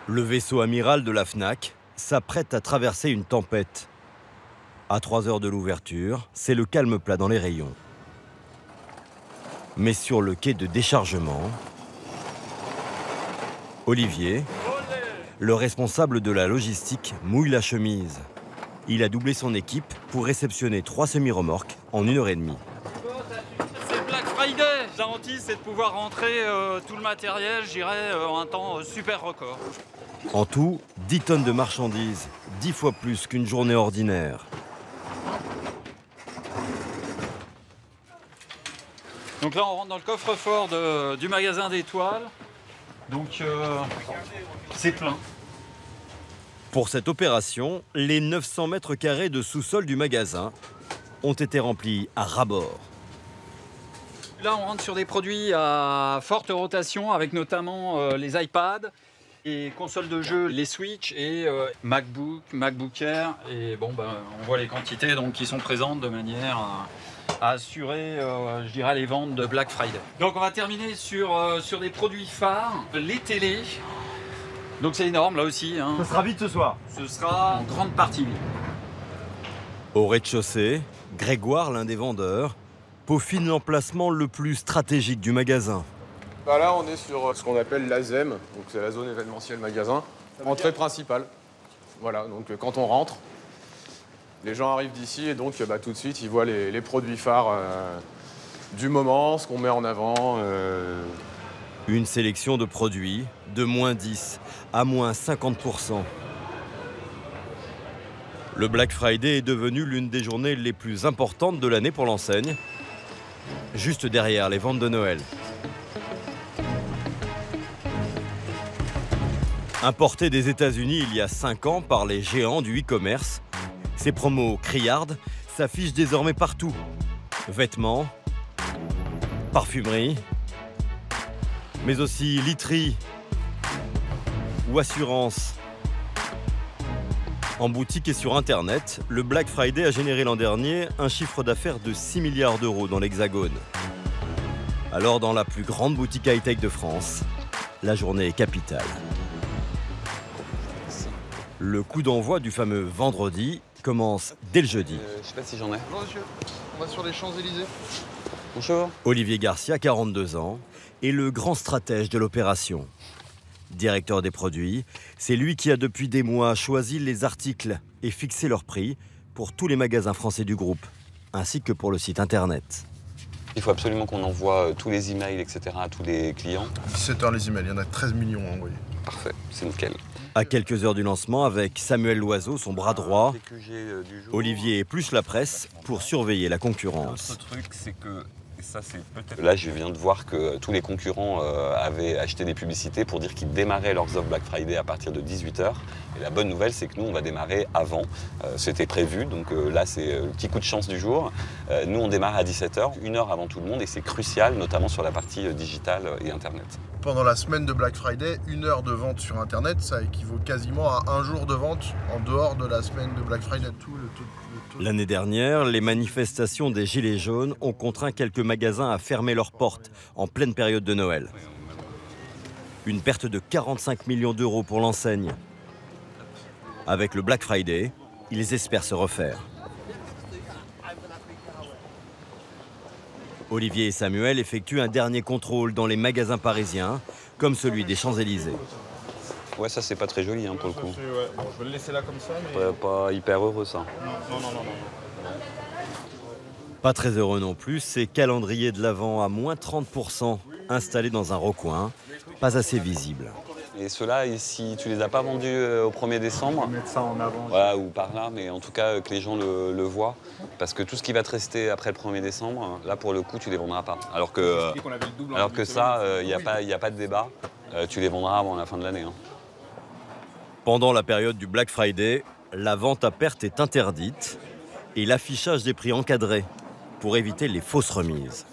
Le vaisseau amiral de la Fnac s'apprête à traverser une tempête. À 3 heures de l'ouverture, c'est le calme plat dans les rayons. Mais sur le quai de déchargement, Olivier, le responsable de la logistique, mouille la chemise. Il a doublé son équipe pour réceptionner 3 semi-remorques en 1h30. C'est Black Friday. La hantise, c'est de pouvoir rentrer tout le matériel, je dirais, en un temps super record. En tout, 10 tonnes de marchandises, 10 fois plus qu'une journée ordinaire. Donc là, on rentre dans le coffre-fort du magasin d'Étoiles. Donc, c'est plein. Pour cette opération, les 900 mètres carrés de sous-sol du magasin ont été remplis à ras-bord. Là, on rentre sur des produits à forte rotation, avec notamment les iPads, les consoles de jeux, les Switch et MacBook, MacBook Air. Et bon, on voit les quantités donc, qui sont présentes de manière à assurer, je dirais, les ventes de Black Friday. Donc, on va terminer sur des produits phares, les télés. Donc, c'est énorme, là aussi. Hein. Ce sera vite ce soir. Ce sera en grande partie vite. Au rez-de-chaussée, Grégoire, l'un des vendeurs, peaufine l'emplacement le plus stratégique du magasin. Là, on est sur ce qu'on appelle la ZEM, donc c'est la zone événementielle magasin. Entrée principale. Voilà, donc quand on rentre, les gens arrivent d'ici et donc tout de suite, ils voient les produits phares du moment, ce qu'on met en avant. Une sélection de produits de moins 10 à moins 50%. Le Black Friday est devenu l'une des journées les plus importantes de l'année pour l'enseigne, juste derrière les ventes de Noël. Importé des États-Unis il y a 5 ans par les géants du e-commerce, ces promos criardes s'affichent désormais partout. Vêtements, parfumerie, mais aussi literie ou assurance. En boutique et sur Internet, le Black Friday a généré l'an dernier un chiffre d'affaires de 6 milliards d'euros dans l'Hexagone. Alors dans la plus grande boutique high-tech de France, la journée est capitale. Le coup d'envoi du fameux vendredi commence dès le jeudi. Je sais pas si j'en ai. Bonjour monsieur, on va sur les Champs-Élysées. Bonjour. Olivier Garcia, 42 ans, est le grand stratège de l'opération. Directeur des produits, c'est lui qui a depuis des mois choisi les articles et fixé leur prix pour tous les magasins français du groupe, ainsi que pour le site internet. Il faut absolument qu'on envoie tous les emails, etc. à tous les clients. 17 heures les emails, il y en a 13 millions à envoyer. Parfait, c'est nickel. À quelques heures du lancement, avec Samuel Loiseau, son bras droit, Olivier épluche la presse pour surveiller la concurrence. L'autre truc, c'est que ça, c'est peut-être... Là, je viens de voir que tous les concurrents avaient acheté des publicités pour dire qu'ils démarraient leurs offres Black Friday à partir de 18 h. Et la bonne nouvelle, c'est que nous, on va démarrer avant. C'était prévu, donc là, c'est le petit coup de chance du jour. Nous, on démarre à 17 h, 1 heure avant tout le monde, et c'est crucial, notamment sur la partie digitale et Internet. Pendant la semaine de Black Friday, 1 heure de vente sur Internet, ça équivaut quasiment à 1 jour de vente en dehors de la semaine de Black Friday. L'année dernière, les manifestations des Gilets jaunes ont contraint quelques magasins à fermer leurs portes en pleine période de Noël. Une perte de 45 millions d'euros pour l'enseigne. Avec le Black Friday, ils espèrent se refaire. Olivier et Samuel effectuent un dernier contrôle dans les magasins parisiens, comme celui des Champs-Élysées. Ouais, ça, c'est pas très joli pour le coup. Ouais. Bon, je vais le laisser là comme ça. Mais... Pas hyper heureux, ça. Non. Pas très heureux non plus, ces calendriers de l'Avent à moins 30% installés dans un recoin, pas assez visibles. Et ceux-là, si tu les as pas vendus au 1er décembre, Mettre ça en avant. voilà, ou par là, mais en tout cas que les gens le voient. Parce que tout ce qui va te rester après le 1er décembre, là pour le coup, tu les vendras pas. Alors que ça, il n'y a pas de débat, tu les vendras avant la fin de l'année. Pendant la période du Black Friday, la vente à perte est interdite et l'affichage des prix encadré pour éviter les fausses remises.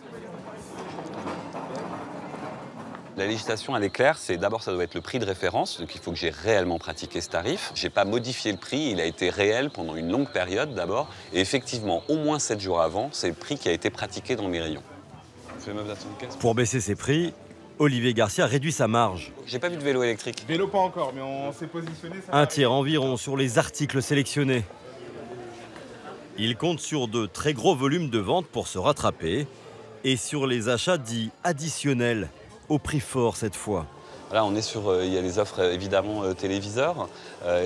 La législation, elle est claire, c'est d'abord ça doit être le prix de référence, donc il faut que j'ai réellement pratiqué ce tarif. J'ai pas modifié le prix, il a été réel pendant une longue période d'abord, et effectivement, au moins 7 jours avant, c'est le prix qui a été pratiqué dans mes rayons. Pour baisser ses prix, Olivier Garcia réduit sa marge. J'ai pas vu de vélo électrique. Vélo pas encore, mais on s'est positionné. Un tiers environ sur les articles sélectionnés. Il compte sur de très gros volumes de vente pour se rattraper et sur les achats dits additionnels, au prix fort cette fois. Là, on est sur, il y a les offres évidemment téléviseurs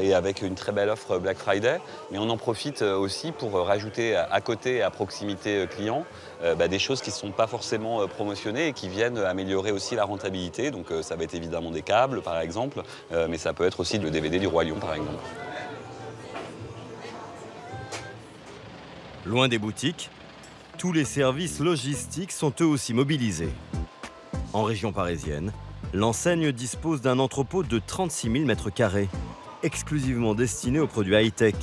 et avec une très belle offre Black Friday, mais on en profite aussi pour rajouter à côté, à proximité client, des choses qui ne sont pas forcément promotionnées et qui viennent améliorer aussi la rentabilité. Donc ça va être évidemment des câbles par exemple, mais ça peut être aussi le DVD du Roi Lion par exemple. Loin des boutiques, tous les services logistiques sont eux aussi mobilisés. En région parisienne, l'enseigne dispose d'un entrepôt de 36 000 m², exclusivement destiné aux produits high-tech.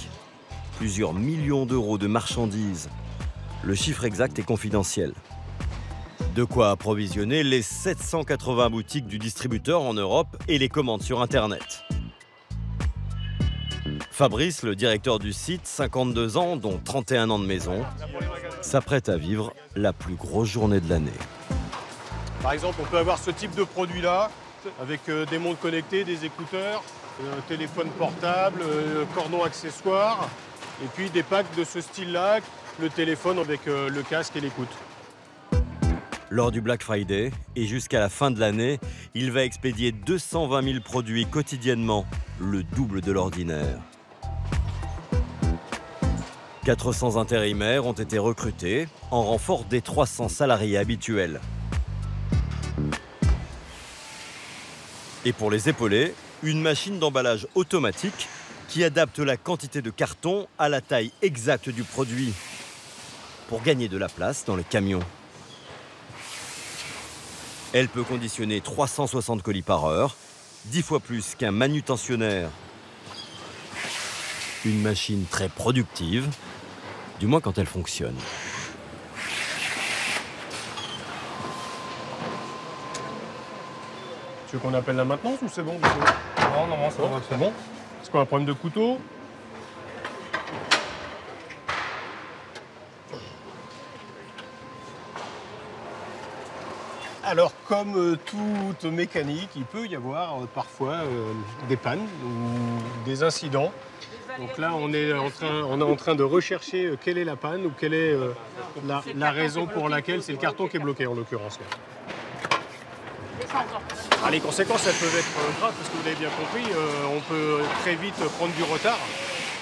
Plusieurs millions d'euros de marchandises. Le chiffre exact est confidentiel. De quoi approvisionner les 780 boutiques du distributeur en Europe et les commandes sur Internet. Fabrice, le directeur du site, 52 ans, dont 31 ans de maison, s'apprête à vivre la plus grosse journée de l'année. Par exemple, on peut avoir ce type de produit-là, avec des montres connectées, des écouteurs, téléphone portable, cordon accessoire, et puis des packs de ce style-là, le téléphone avec le casque et l'écoute. Lors du Black Friday et jusqu'à la fin de l'année, il va expédier 220 000 produits quotidiennement, le double de l'ordinaire. 400 intérimaires ont été recrutés en renfort des 300 salariés habituels. Et pour les épauler, une machine d'emballage automatique qui adapte la quantité de carton à la taille exacte du produit pour gagner de la place dans les camions. Elle peut conditionner 360 colis par heure, 10 fois plus qu'un manutentionnaire. Une machine très productive, du moins quand elle fonctionne. Tu veux qu'on appelle la maintenance ou c'est bon? Non, c'est bon. Est-ce qu'on a un problème de couteau? Alors, comme toute mécanique, il peut y avoir parfois des pannes ou des incidents. Donc là, on est en train de rechercher quelle est la panne ou quelle est la raison pour laquelle c'est le carton qui est bloqué, en l'occurrence. Ah, les conséquences, elles peuvent être graves, parce que vous l'avez bien compris, on peut très vite prendre du retard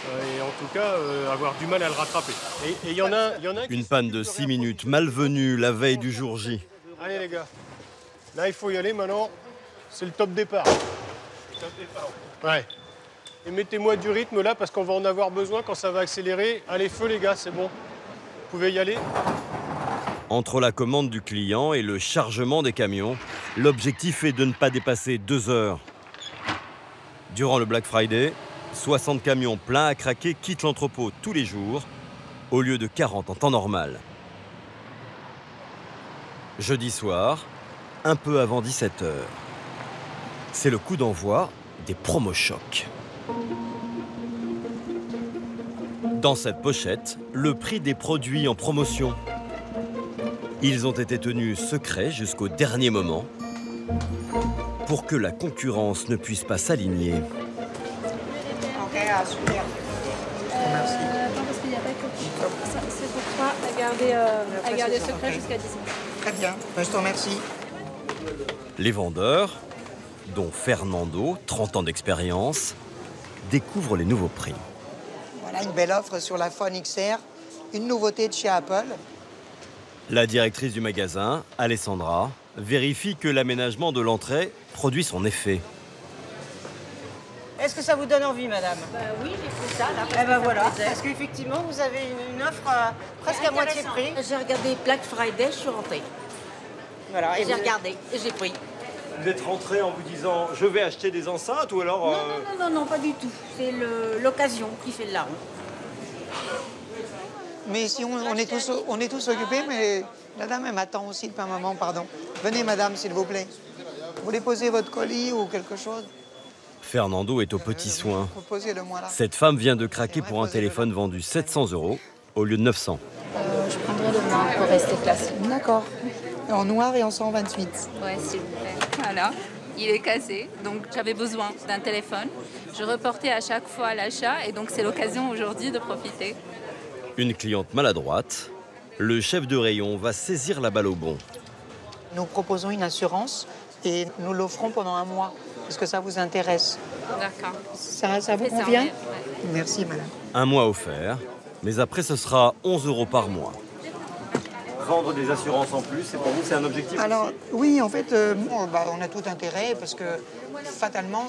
et en tout cas avoir du mal à le rattraper. Et il y en a Une panne de 6 minutes, malvenue la veille du jour J. Allez les gars, là il faut y aller maintenant, c'est le top départ. Ouais. Et mettez-moi du rythme là parce qu'on va en avoir besoin quand ça va accélérer. Allez, feu les gars, c'est bon. Vous pouvez y aller. Entre la commande du client et le chargement des camions, l'objectif est de ne pas dépasser 2 heures. Durant le Black Friday, 60 camions pleins à craquer quittent l'entrepôt tous les jours, au lieu de 40 en temps normal. Jeudi soir, un peu avant 17 h. C'est le coup d'envoi des promo-chocs. Dans cette pochette, le prix des produits en promotion. Ils ont été tenus secrets jusqu'au dernier moment pour que la concurrence ne puisse pas s'aligner. Merci. Attends, parce qu'il n'y a pas que ça, c'est pour toi à garder secret jusqu'à 10 h. Très bien, je te remercie. Les vendeurs, dont Fernando, 30 ans d'expérience, découvrent les nouveaux prix. Voilà une belle offre sur l'iPhone XR, une nouveauté de chez Apple. La directrice du magasin, Alessandra, vérifie que l'aménagement de l'entrée produit son effet. Est-ce que ça vous donne envie, madame? Oui, j'ai fait ça là. Eh ben voilà, parce qu'effectivement, vous avez une offre presque à moitié de prix. J'ai regardé Black Friday, je suis rentrée. Voilà, et J'ai regardé et j'ai pris. Vous êtes rentrée en vous disant je vais acheter des enceintes ou alors... Non, pas du tout. C'est l'occasion qui fait le larron. Mais si on est tous occupés, mais la dame, elle m'attend aussi depuis un moment, pardon. Venez, madame, s'il vous plaît. Vous voulez poser votre colis ou quelque chose? Fernando est aux petits soins. Posez-le-moi là. Cette femme vient de craquer pour un téléphone vendu 700 € au lieu de 900. Je prendrai le noir pour rester classique. D'accord. En noir et en 128. Ouais, s'il vous plaît. Voilà. Il est cassé, donc j'avais besoin d'un téléphone. Je reportais à chaque fois l'achat et donc c'est l'occasion aujourd'hui de profiter. Une cliente maladroite, le chef de rayon va saisir la balle au bond. Nous proposons une assurance et nous l'offrons pendant 1 mois. Est-ce que ça vous intéresse? D'accord. Ça vous convient? Ouais. Merci, madame. 1 mois offert, mais après ce sera 11 € par mois. Vendre des assurances en plus, et pour vous, c'est un objectif? Alors, oui, en fait, on a tout intérêt parce que fatalement,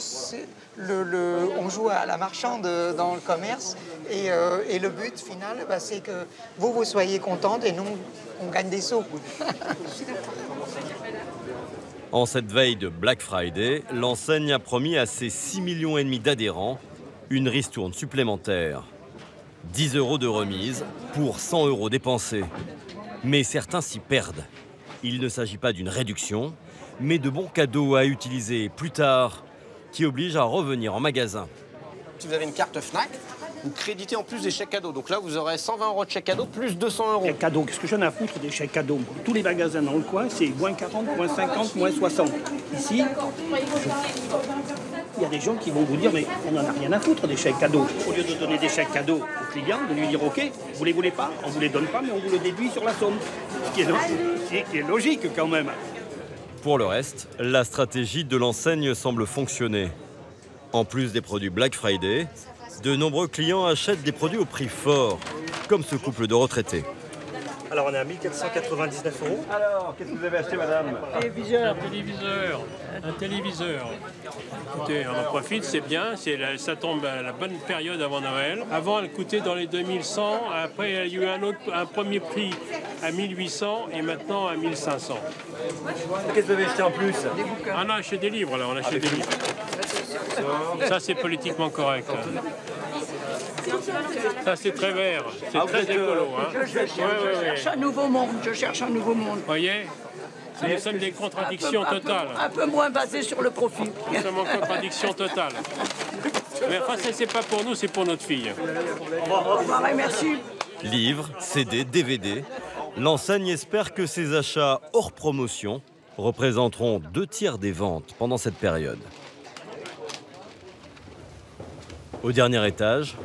on joue à la marchande dans le commerce et le but final, c'est que vous soyez contente et nous, on gagne des sous. En cette veille de Black Friday, l'enseigne a promis à ses 6,5 millions d'adhérents une ristourne supplémentaire. 10 € de remise pour 100 € dépensés. Mais certains s'y perdent. Il ne s'agit pas d'une réduction, mais de bons cadeaux à utiliser plus tard, qui obligent à revenir en magasin. Si vous avez une carte Fnac, vous créditez en plus des chèques cadeaux. Donc là, vous aurez 120 € de chèques cadeaux plus 200 €. Chèques cadeaux, qu'est-ce que j'en ai à foutre des chèques cadeaux? Tous les magasins dans le coin, c'est moins 40, moins 50, moins 60. Ici, il y a des gens qui vont vous dire, mais on n'en a rien à foutre des chèques cadeaux. Au lieu de donner des chèques cadeaux au client, de lui dire, OK, vous les voulez pas, on ne vous les donne pas, mais on vous le déduit sur la somme. Ce qui est logique quand même. Pour le reste, la stratégie de l'enseigne semble fonctionner. En plus des produits Black Friday, de nombreux clients achètent des produits au prix fort, comme ce couple de retraités. Alors on est à 1 499 €. Alors, qu'est-ce que vous avez acheté, madame? Un téléviseur. Écoutez, on en profite, c'est bien, ça tombe à la bonne période avant Noël. Avant, elle coûtait dans les 2100, après il y a eu un premier prix à 1800 et maintenant à 1500. Qu'est-ce que vous avez acheté en plus? On a acheté des livres, là, on a acheté des livres. Ça, c'est politiquement correct. Ça, c'est très vert, c'est très écolo. Je cherche un nouveau monde, Vous voyez, nous sommes des contradictions totales. Un peu moins basé sur le profit. Nous sommes en contradiction totale. Mais enfin, c'est pas pour nous, c'est pour notre fille. Au revoir et merci. Livres, CD, DVD, l'enseigne espère que ses achats hors promotion représenteront 2/3 des ventes pendant cette période. Au dernier étage,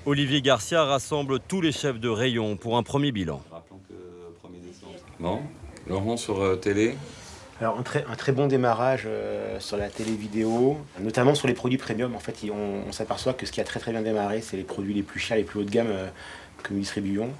Olivier Garcia rassemble tous les chefs de rayon pour un premier bilan. Bon, Laurent sur télé. Alors un très bon démarrage sur la télé vidéo, notamment sur les produits premium. En fait, on s'aperçoit que ce qui a très bien démarré, c'est les produits les plus chers, les plus haut de gamme que nous distribuons.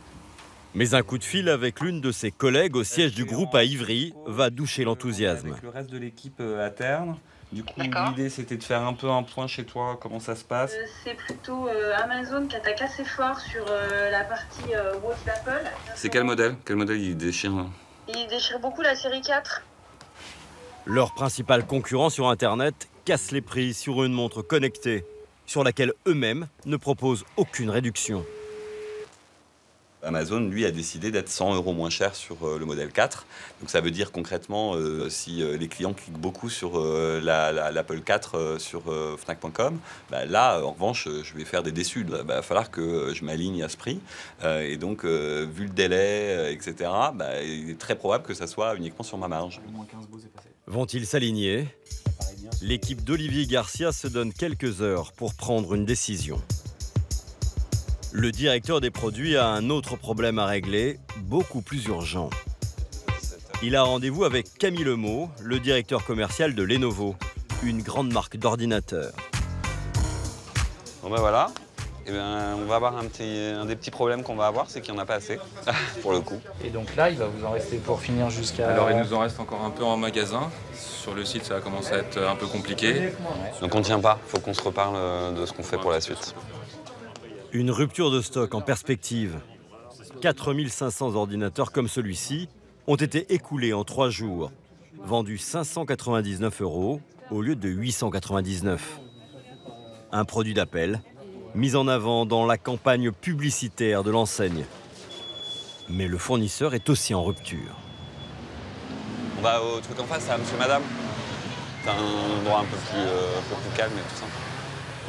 Mais un coup de fil avec l'une de ses collègues au siège du groupe à Ivry va doucher l'enthousiasme. Avec le reste de l'équipe à Terne. Du coup, l'idée, c'était de faire un peu un point chez toi, comment ça se passe. C'est plutôt Amazon qui attaque assez fort sur la partie Watch d'Apple. C'est quel modèle? Quel modèle il déchire? Il déchire beaucoup la série 4. Leur principal concurrent sur Internet casse les prix sur une montre connectée, sur laquelle eux-mêmes ne proposent aucune réduction. Amazon, lui, a décidé d'être 100 € moins cher sur le modèle 4. Donc ça veut dire concrètement, si les clients cliquent beaucoup sur l'Apple 4 sur Fnac.com, là, en revanche, je vais faire des déçus. Il va falloir que je m'aligne à ce prix. Et donc, vu le délai, etc., il est très probable que ça soit uniquement sur ma marge. Vont-ils s'aligner? L'équipe d'Olivier Garcia se donne quelques heures pour prendre une décision. Le directeur des produits a un autre problème à régler, beaucoup plus urgent. Il a rendez-vous avec Camille Lemot, le directeur commercial de Lenovo, une grande marque d'ordinateurs. Bon voilà, on va avoir un des petits problèmes qu'on va avoir, c'est qu'il n'y en a pas assez, pour le coup. Et donc là, il va vous en rester pour finir jusqu'à... Alors il nous en reste encore un peu en magasin. Sur le site, ça va commencer à être un peu compliqué. Donc on ne tient pas, il faut qu'on se reparle de ce qu'on fait pour la suite. Une rupture de stock en perspective. 4500 ordinateurs comme celui-ci ont été écoulés en 3 jours, vendus 599 € au lieu de 899. Un produit d'appel, mis en avant dans la campagne publicitaire de l'enseigne. Mais le fournisseur est aussi en rupture. On va au truc en face, à monsieur, madame. C'est un endroit un peu plus calme et tout ça.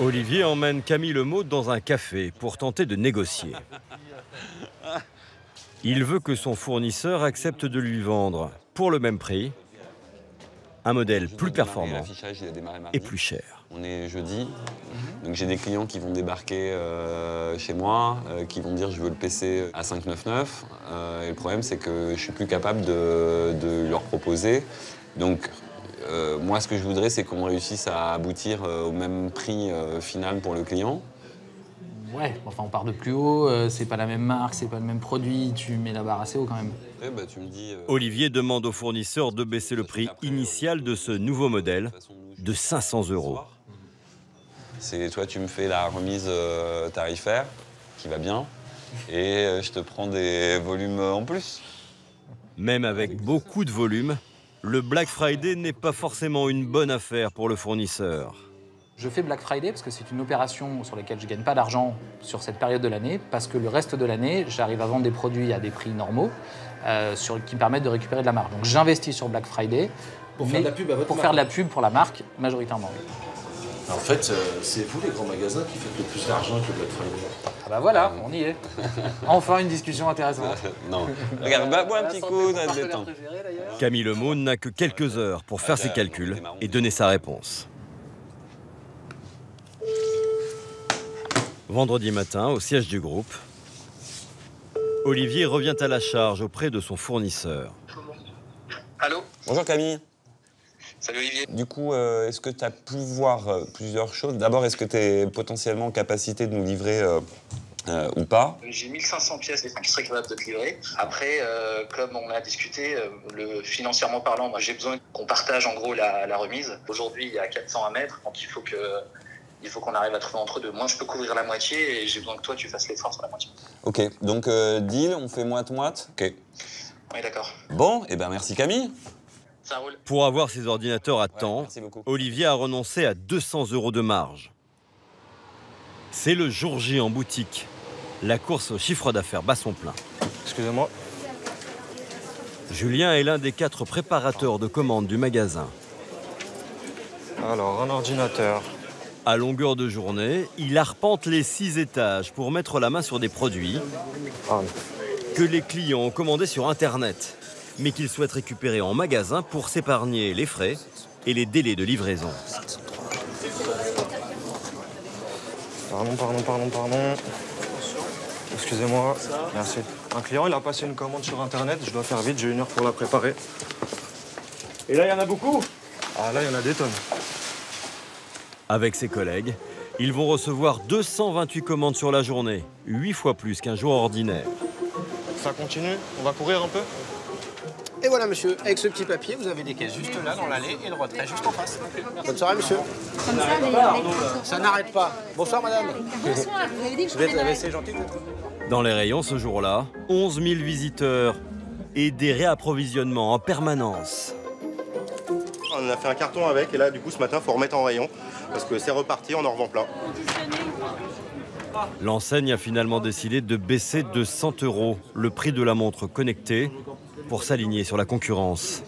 Olivier emmène Camille Lemot dans un café pour tenter de négocier. Il veut que son fournisseur accepte de lui vendre pour le même prix, un modèle plus performant L'affichage, il a démarré mardi. et plus cher. On est jeudi, donc j'ai des clients qui vont débarquer chez moi, qui vont dire je veux le PC à 599. Et le problème c'est que je suis plus capable de leur proposer. Donc moi ce que je voudrais c'est qu'on réussisse à aboutir au même prix final pour le client. Ouais, enfin on part de plus haut, c'est pas la même marque, c'est pas le même produit, tu mets la barre assez haut quand même. Ouais, bah, tu me dis, Olivier demande au fournisseur de baisser le prix initial de ce nouveau modèle de 500 €. C'est toi tu me fais la remise tarifaire qui va bien et je te prends des volumes en plus. Même avec beaucoup de volume, le Black Friday n'est pas forcément une bonne affaire pour le fournisseur. Je fais Black Friday parce que c'est une opération sur laquelle je ne gagne pas d'argent sur cette période de l'année, parce que le reste de l'année, j'arrive à vendre des produits à des prix normaux qui me permettent de récupérer de la marge. Donc j'investis sur Black Friday pour faire de la pub à votre pour marque. faire de la pub pour la marque, majoritairement. En fait, c'est vous les grands magasins qui faites le plus d'argent avec le Black Friday. Ah bah voilà, on y est. Enfin une discussion intéressante. Non, regarde, bois un petit coup, ça va te détendre. Camille Lemône n'a que quelques heures pour faire ses calculs et donner sa réponse. Vendredi matin, au siège du groupe, Olivier revient à la charge auprès de son fournisseur. Allô? Bonjour Camille. Salut Olivier. Du coup, est-ce que tu as pu voir plusieurs choses? D'abord, est-ce que tu es potentiellement en capacité de nous livrer ou pas? J'ai 1500 pièces qui seraient capables de te livrer. Après, comme on a discuté, financièrement parlant, moi j'ai besoin qu'on partage en gros la remise. Aujourd'hui, il y a 400 à mettre, donc il faut qu'on arrive à trouver entre deux. Moi, je peux couvrir la moitié et j'ai besoin que toi, tu fasses l'effort sur la moitié. Ok, donc deal, on fait moite-moite? Ok. Oui, d'accord. Bon, et ben merci Camille. Ça roule. Pour avoir ses ordinateurs à temps, Olivier a renoncé à 200 € de marge. C'est le jour J en boutique. La course au chiffre d'affaires bat son plein. Excusez-moi. Julien est l'un des 4 préparateurs de commandes du magasin. Alors, un ordinateur. À longueur de journée, il arpente les 6 étages pour mettre la main sur des produits que les clients ont commandés sur Internet, mais qu'ils souhaitent récupérer en magasin pour s'épargner les frais et les délais de livraison. Pardon. Excusez-moi. Merci. Un client, il a passé une commande sur Internet. Je dois faire vite, j'ai 1 heure pour la préparer. Et là, il y en a beaucoup? Ah, là, il y en a des tonnes. Avec ses collègues, ils vont recevoir 228 commandes sur la journée, 8 fois plus qu'un jour ordinaire. Ça continue? On va courir un peu? Et voilà, monsieur, avec ce petit papier, vous avez des caisses juste là, dans l'allée, et le retrait juste en face. Bonne soirée, monsieur. Ça n'arrête pas. Bonsoir, madame. Bonsoir, vous avez dit que je prenais C'est gentil. Dans les rayons ce jour-là, 11 000 visiteurs et des réapprovisionnements en permanence. On a fait un carton avec, et là, du coup, ce matin, il faut remettre en rayon, parce que c'est reparti, on en revend plein. L'enseigne a finalement décidé de baisser de 100 € le prix de la montre connectée pour s'aligner sur la concurrence.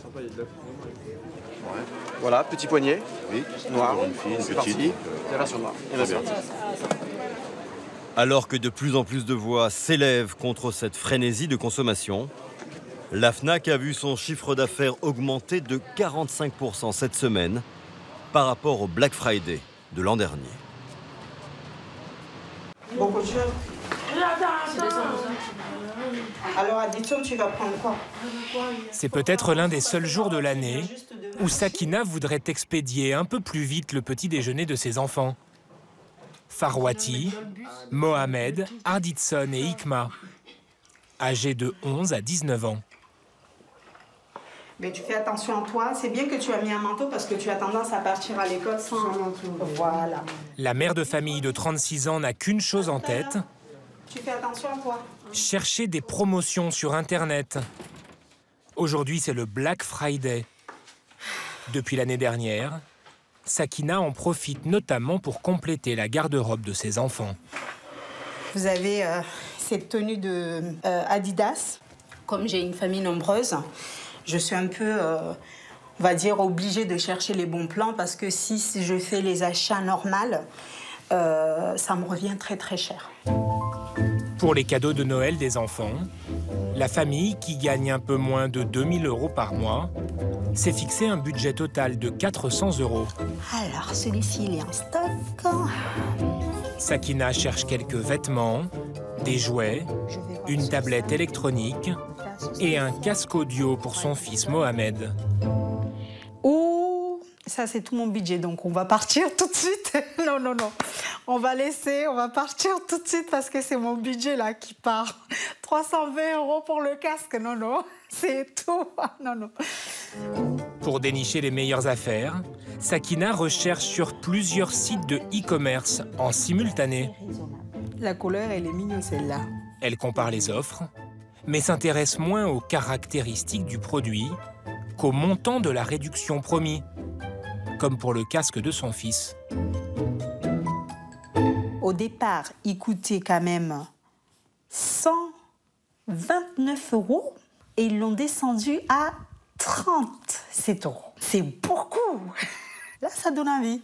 Voilà, petit poignet. Oui, noir. Une petite. La version noire. Et la version. Alors que de plus en plus de voix s'élèvent contre cette frénésie de consommation, la Fnac a vu son chiffre d'affaires augmenter de 45% cette semaine par rapport au Black Friday de l'an dernier. Beaucoup de choses. Alors, addition, tu vas prendre quoi? C'est peut-être l'un des seuls jours de l'année où Sakina voudrait expédier un peu plus vite le petit déjeuner de ses enfants. Farwati, Mohamed, Arditson et Hikma, âgés de 11 à 19 ans. Mais tu fais attention à toi. C'est bien que tu as mis un manteau parce que tu as tendance à partir à l'école sans manteau. Voilà. La mère de famille de 36 ans n'a qu'une chose en tête. Tu fais attention à toi. Chercher des promotions sur Internet. Aujourd'hui, c'est le Black Friday. Depuis l'année dernière, Sakina en profite notamment pour compléter la garde-robe de ses enfants. Vous avez cette tenue de Adidas. Comme j'ai une famille nombreuse, je suis un peu, on va dire, obligée de chercher les bons plans parce que si je fais les achats normaux, ça me revient très très cher. Pour les cadeaux de Noël des enfants, La famille, qui gagne un peu moins de 2 000 € par mois, s'est fixé un budget total de 400 €. Alors, celui-ci, il est en stock. Sakina cherche quelques vêtements, des jouets, une tablette électronique et un casque audio pour son fils Mohamed. Oh, ça c'est tout mon budget, donc on va partir tout de suite. Non, non, non. On va laisser, on va partir tout de suite parce que c'est mon budget là qui part. 320 € pour le casque, non, non. C'est tout, non, non. Pour dénicher les meilleures affaires, Sakina recherche sur plusieurs sites de e-commerce en simultané. La couleur, elle est mignonne celle-là. Elle compare les offres, mais s'intéresse moins aux caractéristiques du produit qu'au montant de la réduction promis, comme pour le casque de son fils. Au départ, il coûtait quand même 129 € et ils l'ont descendu à 37 €. C'est beaucoup. Là, ça donne envie.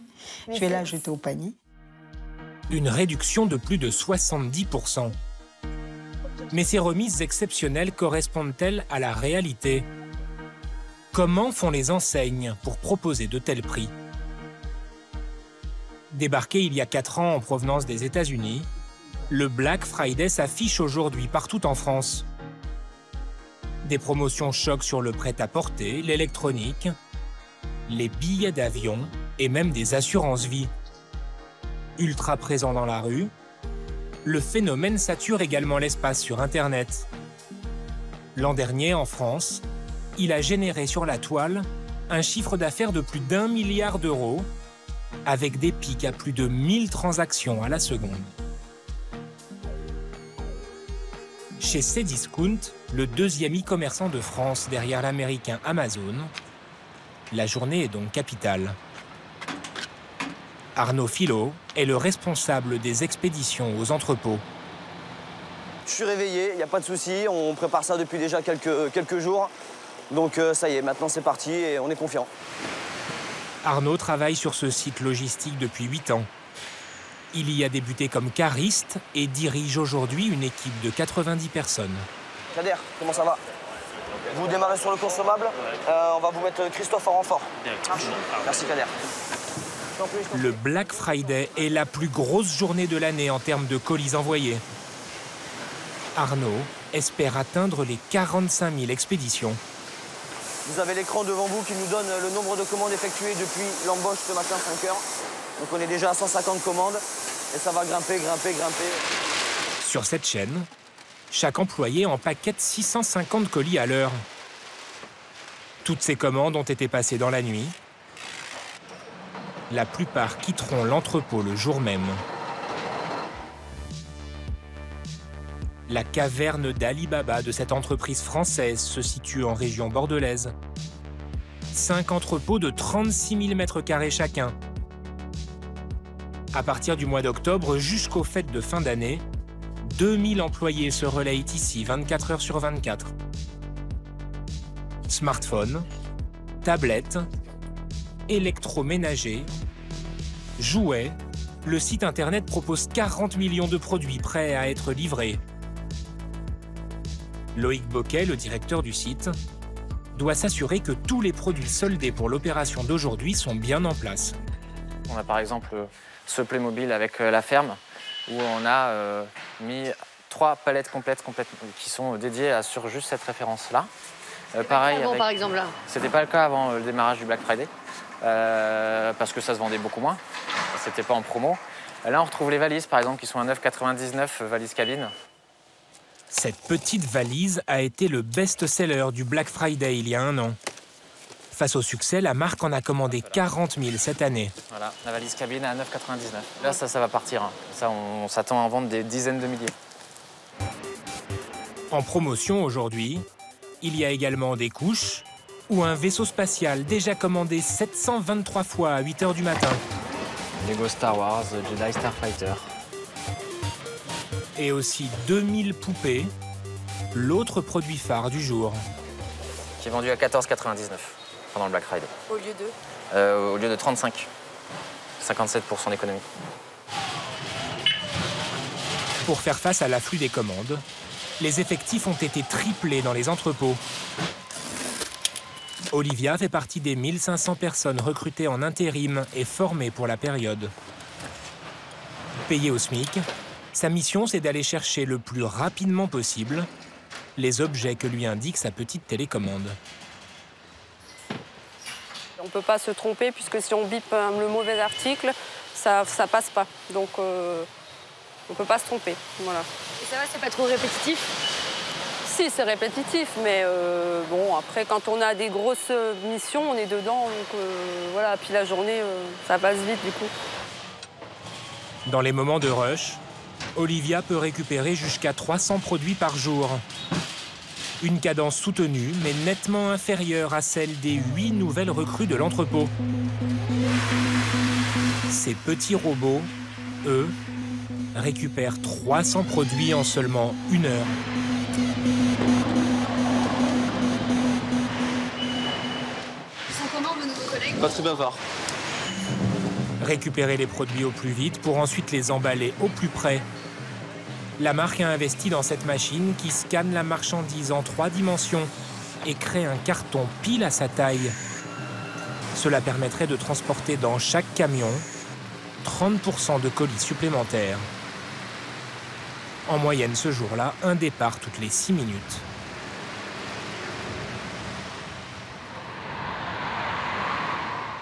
Je vais l'ajouter au panier. Une réduction de plus de 70%. Mais ces remises exceptionnelles correspondent-elles à la réalité? Comment font les enseignes pour proposer de tels prix? Débarqué il y a 4 ans en provenance des États-Unis, le Black Friday s'affiche aujourd'hui partout en France. Des promotions choquent sur le prêt-à-porter, l'électronique, les billets d'avion et même des assurances-vie. Ultra présent dans la rue, le phénomène sature également l'espace sur Internet. L'an dernier, en France, il a généré sur la toile un chiffre d'affaires de plus d'1 milliard d'euros, avec des pics à plus de 1000 transactions à la seconde. Chez Cdiscount, le deuxième e-commerçant de France derrière l'américain Amazon, la journée est donc capitale. Arnaud Filot est le responsable des expéditions aux entrepôts. Je suis réveillé, il n'y a pas de souci, on prépare ça depuis déjà quelques jours. Donc ça y est, maintenant c'est parti et on est confiant. Arnaud travaille sur ce site logistique depuis 8 ans. Il y a débuté comme cariste et dirige aujourd'hui une équipe de 90 personnes. Kader, comment ça va? Vous démarrez sur le consommable, on va vous mettre Christophe en renfort. Merci Kader. Le Black Friday est la plus grosse journée de l'année en termes de colis envoyés. Arnaud espère atteindre les 45 000 expéditions. Vous avez l'écran devant vous qui nous donne le nombre de commandes effectuées depuis l'embauche ce matin 5 heures. Donc on est déjà à 150 commandes et ça va grimper. Sur cette chaîne, chaque employé empaquette 650 colis à l'heure. Toutes ces commandes ont été passées dans la nuit. La plupart quitteront l'entrepôt le jour même. La caverne d'Ali Baba de cette entreprise française se situe en région bordelaise. 5 entrepôts de 36 000 m² chacun. À partir du mois d'octobre jusqu'aux fêtes de fin d'année, 2000 employés se relayent ici 24 heures sur 24. Smartphones, tablettes, électroménager, jouets, le site internet propose 40 millions de produits prêts à être livrés. Loïc Boquet, le directeur du site, doit s'assurer que tous les produits soldés pour l'opération d'aujourd'hui sont bien en place. On a par exemple ce Playmobil avec la ferme, où on a mis 3 palettes complètes qui sont dédiées sur juste cette référence-là. Pareil avant, par exemple, là. C'était pas le cas avant le démarrage du Black Friday, parce que ça se vendait beaucoup moins, c'était pas en promo. Là, on retrouve les valises, par exemple, qui sont à 9,99 valises cabine. Cette petite valise a été le best-seller du Black Friday il y a 1 an. Face au succès, la marque en a commandé 40 000 cette année. Voilà, la valise cabine à 9,99. Là, ça va partir. Hein. Ça, on s'attend à en vendre des dizaines de milliers. En promotion aujourd'hui, il y a également des couches ou un vaisseau spatial déjà commandé 723 fois à 8 h du matin. Lego Star Wars, Jedi Starfighter. Et aussi 2000 poupées, l'autre produit phare du jour. Qui est vendu à 14,99 pendant le Black Friday. Au lieu de 35. 57% d'économie. Pour faire face à l'afflux des commandes, Les effectifs ont été triplés dans les entrepôts. Olivia fait partie des 1500 personnes recrutées en intérim et formées pour la période. Payée au SMIC, sa mission c'est d'aller chercher le plus rapidement possible les objets que lui indique sa petite télécommande. On ne peut pas se tromper puisque si on bip le mauvais article, ça passe pas. Donc on ne peut pas se tromper. Voilà. Et ça va, c'est pas trop répétitif? Si, c'est répétitif, mais bon, après, quand on a des grosses missions, on est dedans. Donc voilà, puis la journée, ça passe vite du coup. Dans les moments de rush, Olivia peut récupérer jusqu'à 300 produits par jour. Une cadence soutenue, mais nettement inférieure à celle des 8 nouvelles recrues de l'entrepôt. Ces petits robots, eux, récupèrent 300 produits en seulement 1 heure. Ils sont comment vos nouveaux collègues? Pas très bien fort. Récupérer les produits au plus vite pour ensuite les emballer au plus près. La marque a investi dans cette machine qui scanne la marchandise en 3 dimensions et crée un carton pile à sa taille. Cela permettrait de transporter dans chaque camion 30% de colis supplémentaires. En moyenne ce jour-là, un départ toutes les 6 minutes.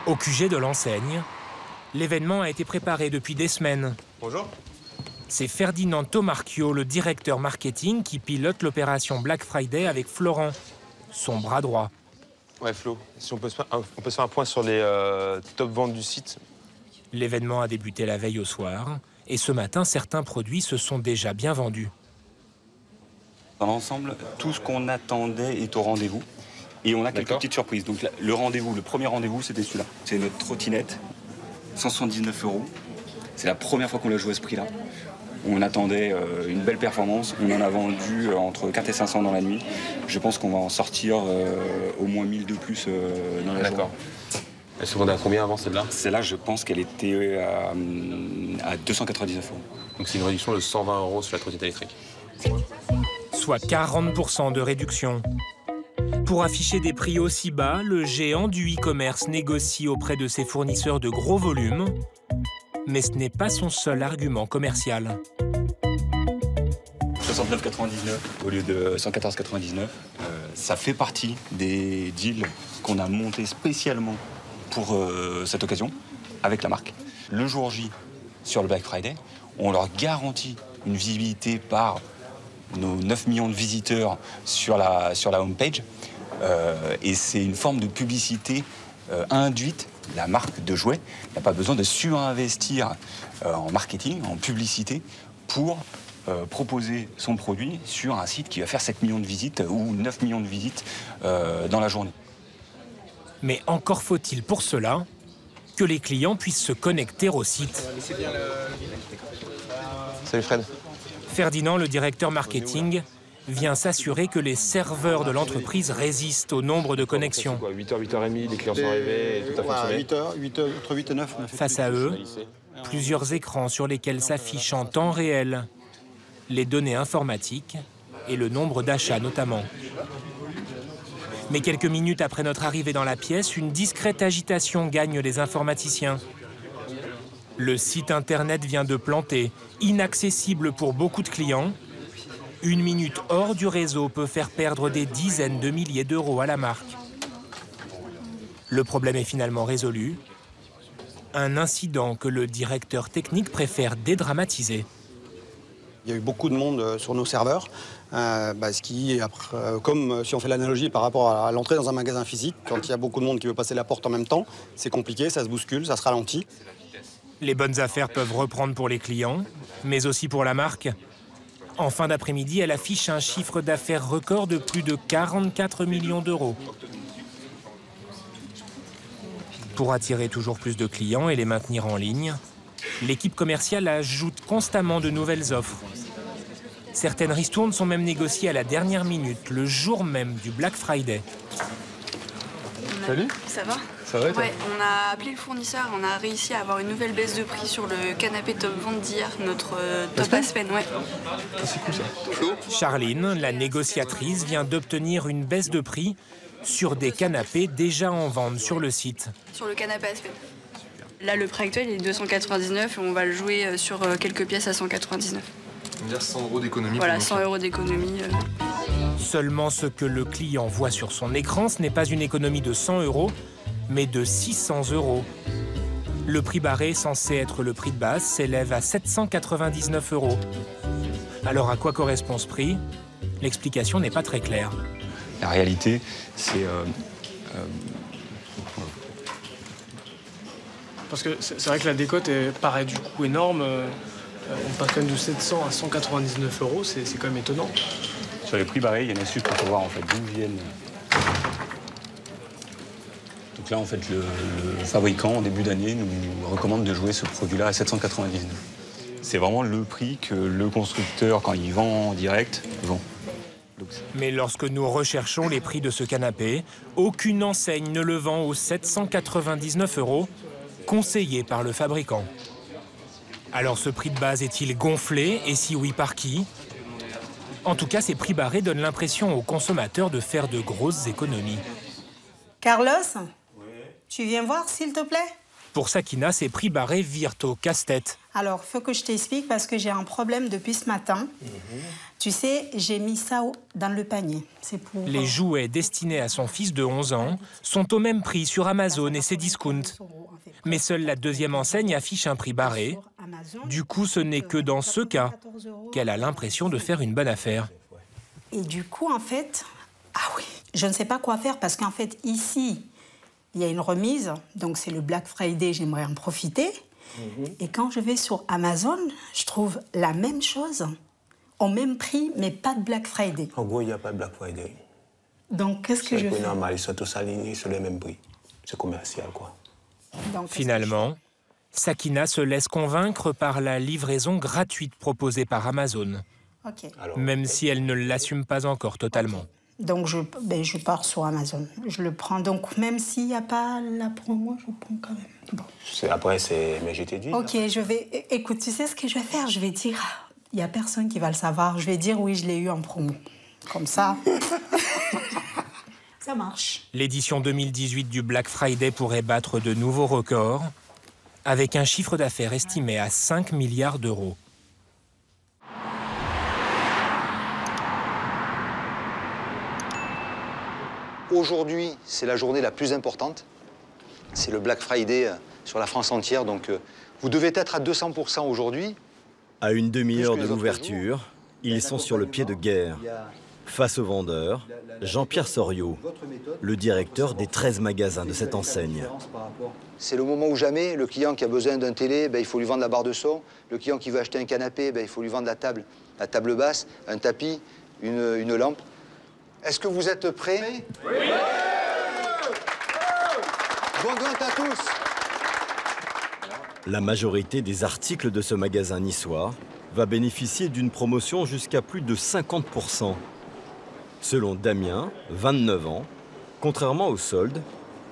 Au QG de l'enseigne, l'événement a été préparé depuis des semaines. Bonjour. C'est Ferdinand Tomarchio, le directeur marketing, qui pilote l'opération Black Friday avec Florent, son bras droit. Ouais, Flo, si on peut se faire un point sur les top ventes du site. L'événement a débuté la veille au soir, et ce matin, certains produits se sont déjà bien vendus. Dans l'ensemble, tout ce qu'on attendait est au rendez-vous. Et on a quelques petites surprises. Donc le rendez-vous, le premier rendez-vous, c'était celui-là. C'est notre trottinette, 179 €. C'est la première fois qu'on l'a joué à ce prix-là. On attendait une belle performance. On en a vendu entre 4 et 500 dans la nuit. Je pense qu'on va en sortir au moins 1000 de plus dans la journée. Elle se vendait à combien avant celle-là? Celle-là, je pense qu'elle était à 299 €. Donc c'est une réduction de 120 € sur la trottinette électrique. Soit 40% de réduction. Pour afficher des prix aussi bas, le géant du e-commerce négocie auprès de ses fournisseurs de gros volumes. Mais ce n'est pas son seul argument commercial. 69,99 au lieu de 114,99. Ça fait partie des deals qu'on a montés spécialement pour cette occasion avec la marque. Le jour J, sur le Black Friday, on leur garantit une visibilité par nos 9 millions de visiteurs sur la homepage. Et c'est une forme de publicité induite. La marque de jouets n'a pas besoin de surinvestir en marketing, en publicité, pour proposer son produit sur un site qui va faire 7 millions de visites ou 9 millions de visites dans la journée. Mais encore faut-il pour cela que les clients puissent se connecter au site. Salut Fred. Ferdinand, le directeur marketing, vient s'assurer que les serveurs de l'entreprise résistent au nombre de connexions. 8h, 8h30, les clients sont arrivés et tout a fonctionné. 8h, entre 8 et 9. Face à eux, plusieurs écrans sur lesquels s'affichent en temps réel les données informatiques et le nombre d'achats notamment. Mais quelques minutes après notre arrivée dans la pièce, une discrète agitation gagne les informaticiens. Le site internet vient de planter, inaccessible pour beaucoup de clients. Une minute hors du réseau peut faire perdre des dizaines de milliers d'euros à la marque. Le problème est finalement résolu. Un incident que le directeur technique préfère dédramatiser. Il y a eu beaucoup de monde sur nos serveurs, ce qui, comme si on fait l'analogie par rapport à l'entrée dans un magasin physique, quand il y a beaucoup de monde qui veut passer la porte en même temps, c'est compliqué, ça se bouscule, ça se ralentit. Les bonnes affaires peuvent reprendre pour les clients, mais aussi pour la marque. En fin d'après-midi, elle affiche un chiffre d'affaires record de plus de 44 millions d'euros. Pour attirer toujours plus de clients et les maintenir en ligne, l'équipe commerciale ajoute constamment de nouvelles offres. Certaines ristournes sont même négociées à la dernière minute, le jour même du Black Friday. Salut. Ça va? Ça va, toi? Ouais, on a appelé le fournisseur, on a réussi à avoir une nouvelle baisse de prix sur le canapé top vente d'hier, notre top Aspen, ouais. C'est cool ça. Charline, la négociatrice, vient d'obtenir une baisse de prix sur des canapés déjà en vente sur le site. Sur le canapé Aspen. Là, le prix actuel est 299 et on va le jouer sur quelques pièces à 199. On va dire 100 € d'économie. Voilà, 100 € d'économie. Seulement ce que le client voit sur son écran, ce n'est pas une économie de 100 €, mais de 600 €. Le prix barré, censé être le prix de base, s'élève à 799 €. Alors à quoi correspond ce prix? L'explication n'est pas très claire. La réalité, c'est... Parce que c'est vrai que la décote paraît du coup énorme. On passe quand même de 700 à 199 €, c'est quand même étonnant. Sur les prix barrés, il y a une astuce pour savoir en fait d'où viennent. Donc là, en fait, le fabricant, en début d'année, nous recommande de jouer ce produit-là à 799. C'est vraiment le prix que le constructeur, quand il vend en direct, vend. Mais lorsque nous recherchons les prix de ce canapé, aucune enseigne ne le vend aux 799 € conseillé par le fabricant. Alors ce prix de base est-il gonflé et si oui, par qui? En tout cas, ces prix barrés donnent l'impression aux consommateurs de faire de grosses économies. Carlos, tu viens voir s'il te plaît? Pour Sakina, ces prix barrés virent au casse-tête. Alors, il faut que je t'explique parce que j'ai un problème depuis ce matin. Tu sais, j'ai mis ça dans le panier. C'est pour... Les jouets destinés à son fils de 11 ans sont au même prix sur Amazon et ses discounts. Mais seule la deuxième enseigne affiche un prix barré. Du coup, ce n'est que dans ce cas qu'elle a l'impression de faire une bonne affaire. Et du coup, en fait, je ne sais pas quoi faire parce qu'en fait, ici, il y a une remise. Donc, c'est le Black Friday, j'aimerais en profiter. Et quand je vais sur Amazon, je trouve la même chose, au même prix, mais pas de Black Friday. En gros, il n'y a pas de Black Friday. Donc, qu'est-ce que je fais? C'est normal, ils sont tous alignés sur les mêmes prix. C'est commercial, quoi. Donc, finalement, Sakina se laisse convaincre par la livraison gratuite proposée par Amazon. Okay. Même si elle ne l'assume pas encore totalement. Donc, je pars sur Amazon. Je le prends. Donc, même s'il n'y a pas la promo, je le prends quand même. Bon. Après, mais je t'ai dit. Ok, je vais... Écoute, tu sais ce que je vais faire? Je vais dire... Il n'y a personne qui va le savoir. Je vais dire, oui, je l'ai eu en promo. Comme ça... Ça marche. L'édition 2018 du Black Friday pourrait battre de nouveaux records, avec un chiffre d'affaires estimé à 5 milliards d'euros. Aujourd'hui, c'est la journée la plus importante. C'est le Black Friday sur la France entière. Donc, vous devez être à 200% aujourd'hui. À une demi-heure de l'ouverture, ils sont sur le pied de guerre. Face aux vendeurs, Jean-Pierre Soriot, le directeur des 13 magasins de cette enseigne. C'est le moment où jamais, le client qui a besoin d'un télé, il faut lui vendre la barre de son. Le client qui veut acheter un canapé, il faut lui vendre la table basse, un tapis, une lampe. Est-ce que vous êtes prêts? Oui. Bonne vente à tous. La majorité des articles de ce magasin niçois va bénéficier d'une promotion jusqu'à plus de 50%. Selon Damien, 29 ans, contrairement aux soldes,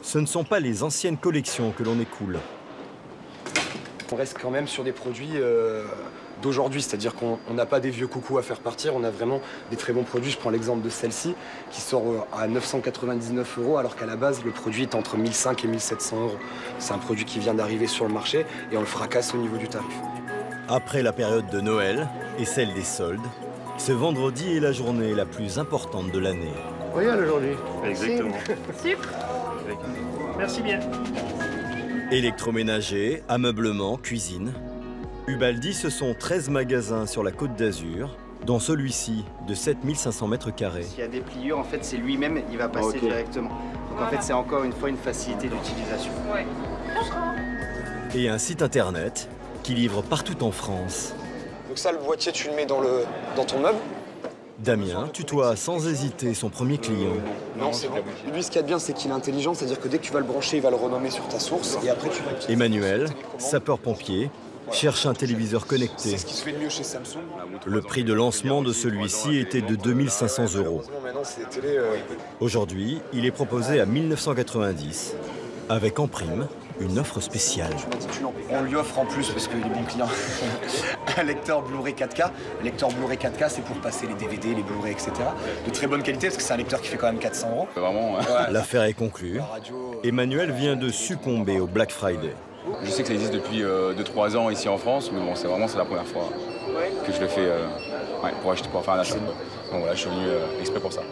ce ne sont pas les anciennes collections que l'on écoule. On reste quand même sur des produits d'aujourd'hui, c'est-à-dire qu'on n'a pas des vieux coucous à faire partir, on a vraiment des très bons produits. Je prends l'exemple de celle-ci qui sort à 999 € alors qu'à la base le produit est entre 1500 et 1700 €. C'est un produit qui vient d'arriver sur le marché et on le fracasse au niveau du tarif. Après la période de Noël et celle des soldes, ce vendredi est la journée la plus importante de l'année. Regarde aujourd'hui. Exactement. Super. Merci bien. Électroménager, ameublement, cuisine. Ubaldi, ce sont 13 magasins sur la Côte d'Azur, dont celui-ci de 7500 m². S'il y a des pliures, en fait, c'est lui-même, il va passer directement. Donc en fait, c'est encore une fois une facilité d'utilisation. Ouais. Et un site internet qui livre partout en France. Donc ça, le boîtier, tu le mets dans ton meuble. Damien tutoie sans hésiter son premier client. Non, c'est bon. Lui, ce qu'il y a de bien, c'est qu'il est intelligent, c'est-à-dire que dès que tu vas le brancher, il va le renommer sur ta source et après tu vas... Emmanuel, sapeur-pompier, cherche un téléviseur connecté. C'est ce qui se fait de mieux chez Samsung. Le prix de lancement de celui-ci était de 2500 €. Maintenant, c'est télé... Aujourd'hui, il est proposé à 1990. Avec en prime une offre spéciale. On lui offre en plus, parce qu'il est bon client, un lecteur Blu-ray 4K. Un lecteur Blu-ray 4K, c'est pour passer les DVD, les Blu-ray, etc. De très bonne qualité, parce que c'est un lecteur qui fait quand même 400 €. Vraiment, ouais. L'affaire est conclue. Emmanuel vient de succomber au Black Friday. Je sais que ça existe depuis 2-3 ans ici en France, mais bon, c'est la première fois que je le fais pour faire un achat. Donc voilà, je suis venu exprès pour ça.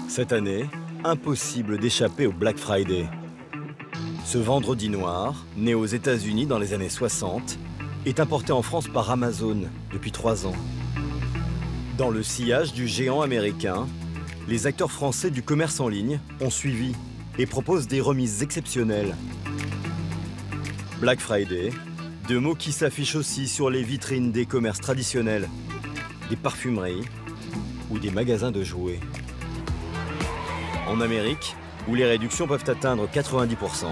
Cette année, impossible d'échapper au Black Friday. Ce vendredi noir, né aux États-Unis dans les années 60, est importé en France par Amazon depuis 3 ans. Dans le sillage du géant américain, les acteurs français du commerce en ligne ont suivi et proposent des remises exceptionnelles. Black Friday, 2 mots qui s'affichent aussi sur les vitrines des commerces traditionnels, des parfumeries ou des magasins de jouets. En Amérique, où les réductions peuvent atteindre 90%,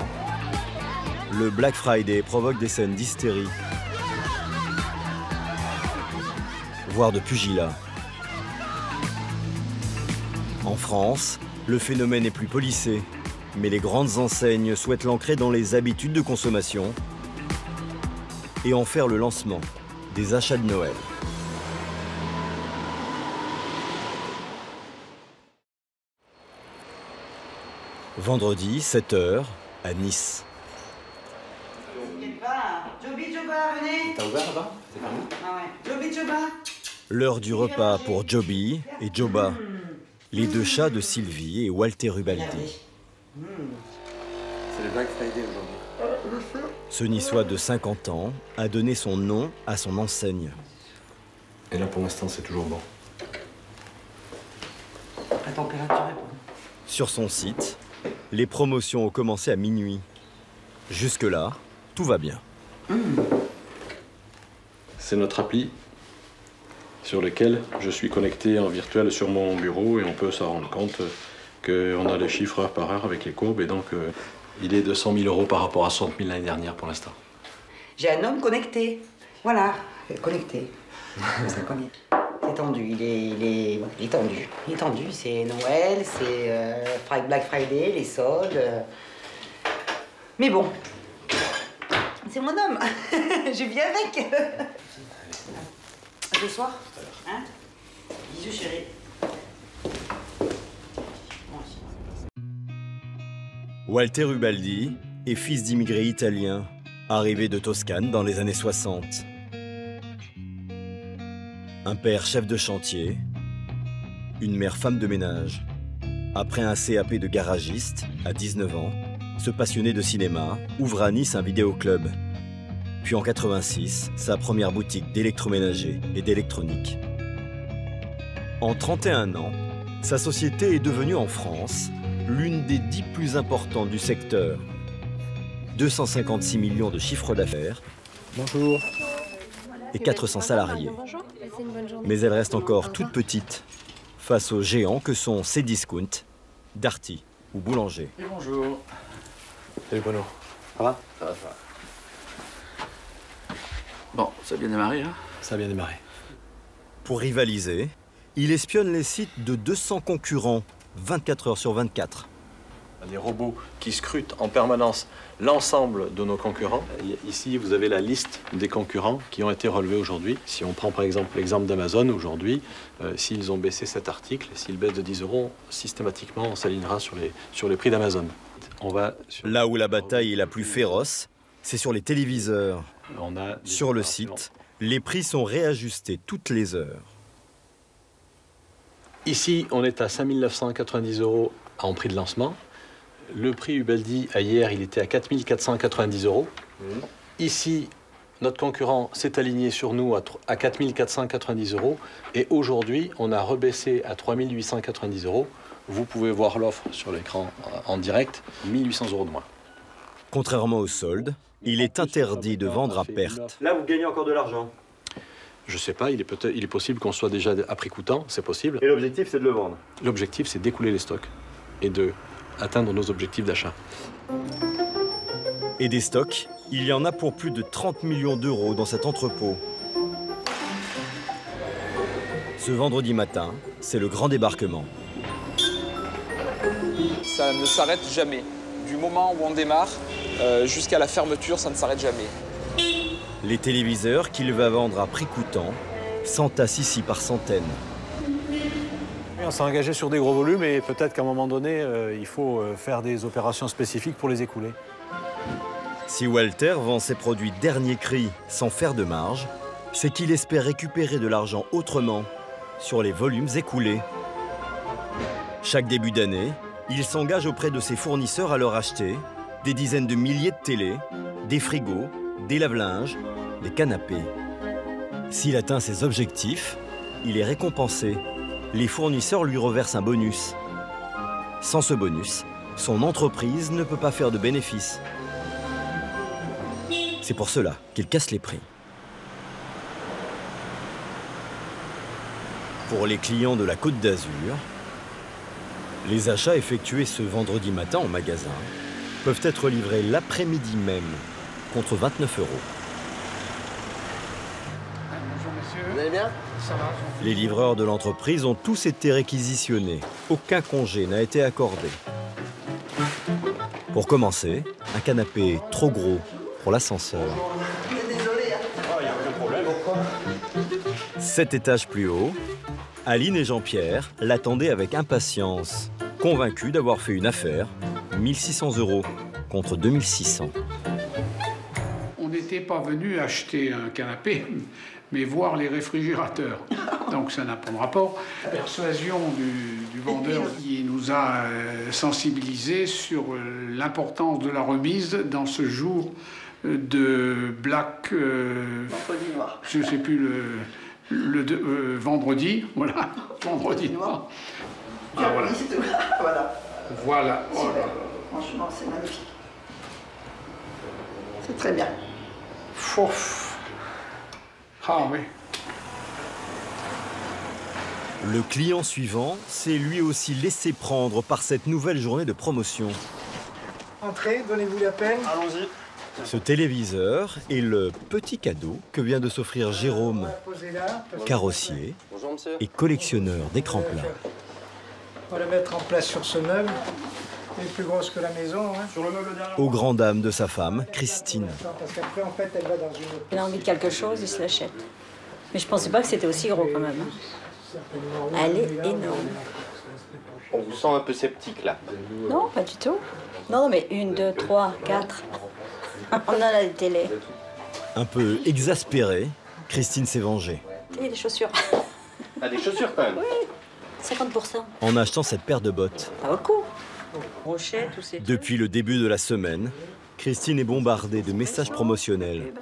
le Black Friday provoque des scènes d'hystérie, voire de pugilat. En France, le phénomène est plus policé, mais les grandes enseignes souhaitent l'ancrer dans les habitudes de consommation et en faire le lancement des achats de Noël. Vendredi, 7 h, à Nice. Joby Joba, venez. T'as ouvert là-bas? C'est pas nous? Ah ouais. Joby Joba. L'heure du repas pour Joby et Joba, les 2 chats de Sylvie et Walter Ubaldi. C'est le Black Friday aujourd'hui. Ce Niçois de 50 ans a donné son nom à son enseigne. Et là, pour l'instant, c'est toujours bon. La température est bonne. Sur son site, les promotions ont commencé à minuit. Jusque-là, tout va bien. C'est notre appli sur lequel je suis connecté en virtuel sur mon bureau et on peut s'en rendre compte qu'on a les chiffres heure par heure avec les courbes et donc il est de 100 000 € par rapport à 60 000 l'année dernière pour l'instant. J'ai un homme connecté. Voilà, connecté. C'est combien? C'est tendu, il est tendu. Il est tendu, c'est Noël, c'est Black Friday, les soldes. Mais bon, c'est mon homme. Je vis avec. À ce soir. Hein? Bisous, chérie. Walter Ubaldi est fils d'immigrés italiens, arrivés de Toscane dans les années 60. Un père chef de chantier, une mère femme de ménage. Après un CAP de garagiste, à 19 ans, ce passionné de cinéma ouvre à Nice un vidéoclub. Puis en 86, sa première boutique d'électroménager et d'électronique. En 31 ans, sa société est devenue en France l'une des 10 plus importantes du secteur. 256 millions de chiffre d'affaires. Bonjour. Et 400 salariés. Mais elle reste encore toute petite face aux géants que sont Cdiscount, Darty ou Boulanger. Et bonjour. Salut Bruno. Ça va? Ça va, ça va. Bon, ça a bien démarré, hein? Ça a bien démarré. Pour rivaliser, il espionne les sites de 200 concurrents, 24 heures sur 24. Des robots qui scrutent en permanence l'ensemble de nos concurrents. Ici, vous avez la liste des concurrents qui ont été relevés aujourd'hui. Si on prend par exemple l'exemple d'Amazon aujourd'hui, s'ils ont baissé cet article, s'ils baissent de 10 €, systématiquement, on s'alignera sur les prix d'Amazon. Là où la bataille est la plus féroce, c'est sur les téléviseurs. Sur le site, les prix sont réajustés toutes les heures. Ici, on est à 5 990 € en prix de lancement. Le prix Ubaldi, hier, il était à 4 490 €. Ici, notre concurrent s'est aligné sur nous à 4 490 €. Et aujourd'hui, on a rebaissé à 3 890 €. Vous pouvez voir l'offre sur l'écran en direct, 1 800 € de moins. Contrairement aux soldes, il est interdit de vendre à perte. Là, vous gagnez encore de l'argent. Je ne sais pas, il est possible qu'on soit déjà à prix coûtant, c'est possible. Et l'objectif, c'est de le vendre? L'objectif, c'est d'écouler les stocks et de atteindre nos objectifs d'achat. Et des stocks, il y en a pour plus de 30 millions d'euros dans cet entrepôt. Ce vendredi matin, c'est le grand débarquement. Ça ne s'arrête jamais. du moment où on démarre jusqu'à la fermeture, ça ne s'arrête jamais. Les téléviseurs qu'il va vendre à prix coûtant s'entassent ici par centaines. On s'est engagé sur des gros volumes et peut-être qu'à un moment donné, il faut faire des opérations spécifiques pour les écouler. Si Walter vend ses produits dernier cri sans faire de marge, c'est qu'il espère récupérer de l'argent autrement sur les volumes écoulés. Chaque début d'année, il s'engage auprès de ses fournisseurs à leur acheter des dizaines de milliers de télés, des frigos, des lave-linges, des canapés. S'il atteint ses objectifs, il est récompensé. Les fournisseurs lui reversent un bonus. Sans ce bonus, son entreprise ne peut pas faire de bénéfices. C'est pour cela qu'il casse les prix. Pour les clients de la Côte d'Azur, les achats effectués ce vendredi matin en magasin peuvent être livrés l'après-midi même, contre 29 €. Bonjour monsieur. Vous allez bien? Ça va. Les livreurs de l'entreprise ont tous été réquisitionnés. Aucun congé n'a été accordé. Pour commencer, un canapé trop gros pour l'ascenseur. Désolé. Il n'y a aucun problème. 7 étages plus haut, Aline et Jean-Pierre l'attendaient avec impatience, convaincus d'avoir fait une affaire, 1 600 € contre 2 600. On n'était pas venu acheter un canapé, mais voir les réfrigérateurs. Donc ça n'a pas de rapport. La persuasion du vendeur qui nous a sensibilisés sur l'importance de la remise dans ce jour de Black... Vendredi noir. Je ne sais plus vendredi, voilà, vendredi noir. Ah, voilà. Voilà. Voilà. Oh là là. Franchement, c'est magnifique. C'est très bien. Fouf. Ah oui. Le client suivant s'est lui aussi laissé prendre par cette nouvelle journée de promotion. Entrez, donnez-vous la peine. Allons-y. Ce téléviseur est le petit cadeau que vient de s'offrir Jérôme, carrossier et collectionneur d'écrans plats. On va le mettre en place sur ce meuble. Elle est plus grosse que la maison. Hein. Sur le meuble derrière. Aux grandes dames de sa femme, Christine. Parce qu'après, en fait, elle va dans une autre. Il a envie de quelque chose, il se l'achète. Mais je pensais pas que c'était aussi gros quand même. Hein. Elle est énorme. On vous sent un peu sceptique là. Non, pas du tout. Non, mais 1, 2, 3, 4. On a la télé. Un peu exaspérée, Christine s'est vengée. Et des chaussures. Ah, des chaussures quand même. Oui, 50%. En achetant cette paire de bottes. Ça vaut le coup. Brochet, tous ces Depuis le début de la semaine, Christine est bombardée de messages promotionnels.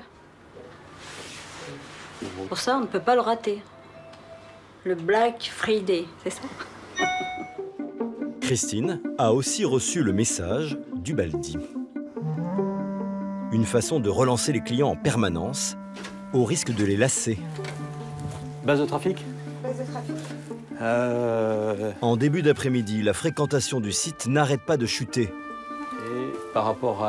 Pour ça, on ne peut pas le rater. Le Black Friday, c'est ça? Christine a aussi reçu le message du Baldi. Une façon de relancer les clients en permanence, au risque de les lasser. Base de trafic? Base de trafic. En début d'après-midi, la fréquentation du site n'arrête pas de chuter. Et par rapport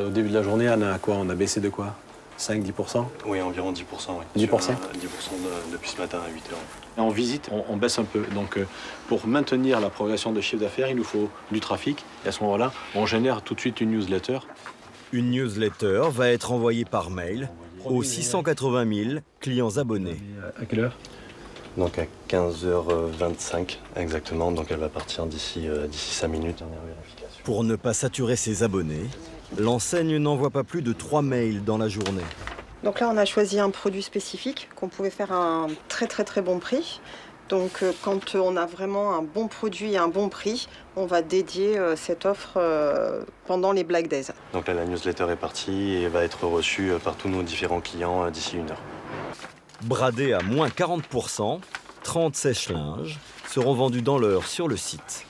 au début de la journée, on a quoi? On a baissé de quoi? 5-10%? Oui, environ 10%. Oui. 10% 10% depuis ce matin à 8h. En visite, on baisse un peu. Donc, pour maintenir la progression de chiffre d'affaires, il nous faut du trafic. Et à ce moment-là, on génère tout de suite une newsletter. Une newsletter va être envoyée par mail aux 680 000 clients abonnés. À quelle heure? Donc à 15h25 exactement. Donc elle va partir d'ici 5 minutes. Pour ne pas saturer ses abonnés, l'enseigne n'envoie pas plus de 3 mails dans la journée. Donc là, on a choisi un produit spécifique qu'on pouvait faire à un très bon prix. Donc quand on a vraiment un bon produit et un bon prix, on va dédier cette offre pendant les Black Days. Donc là, la newsletter est partie et va être reçue par tous nos différents clients d'ici 1 heure. Bradés à moins 40%, 30 sèche-linges seront vendus dans l'heure sur le site.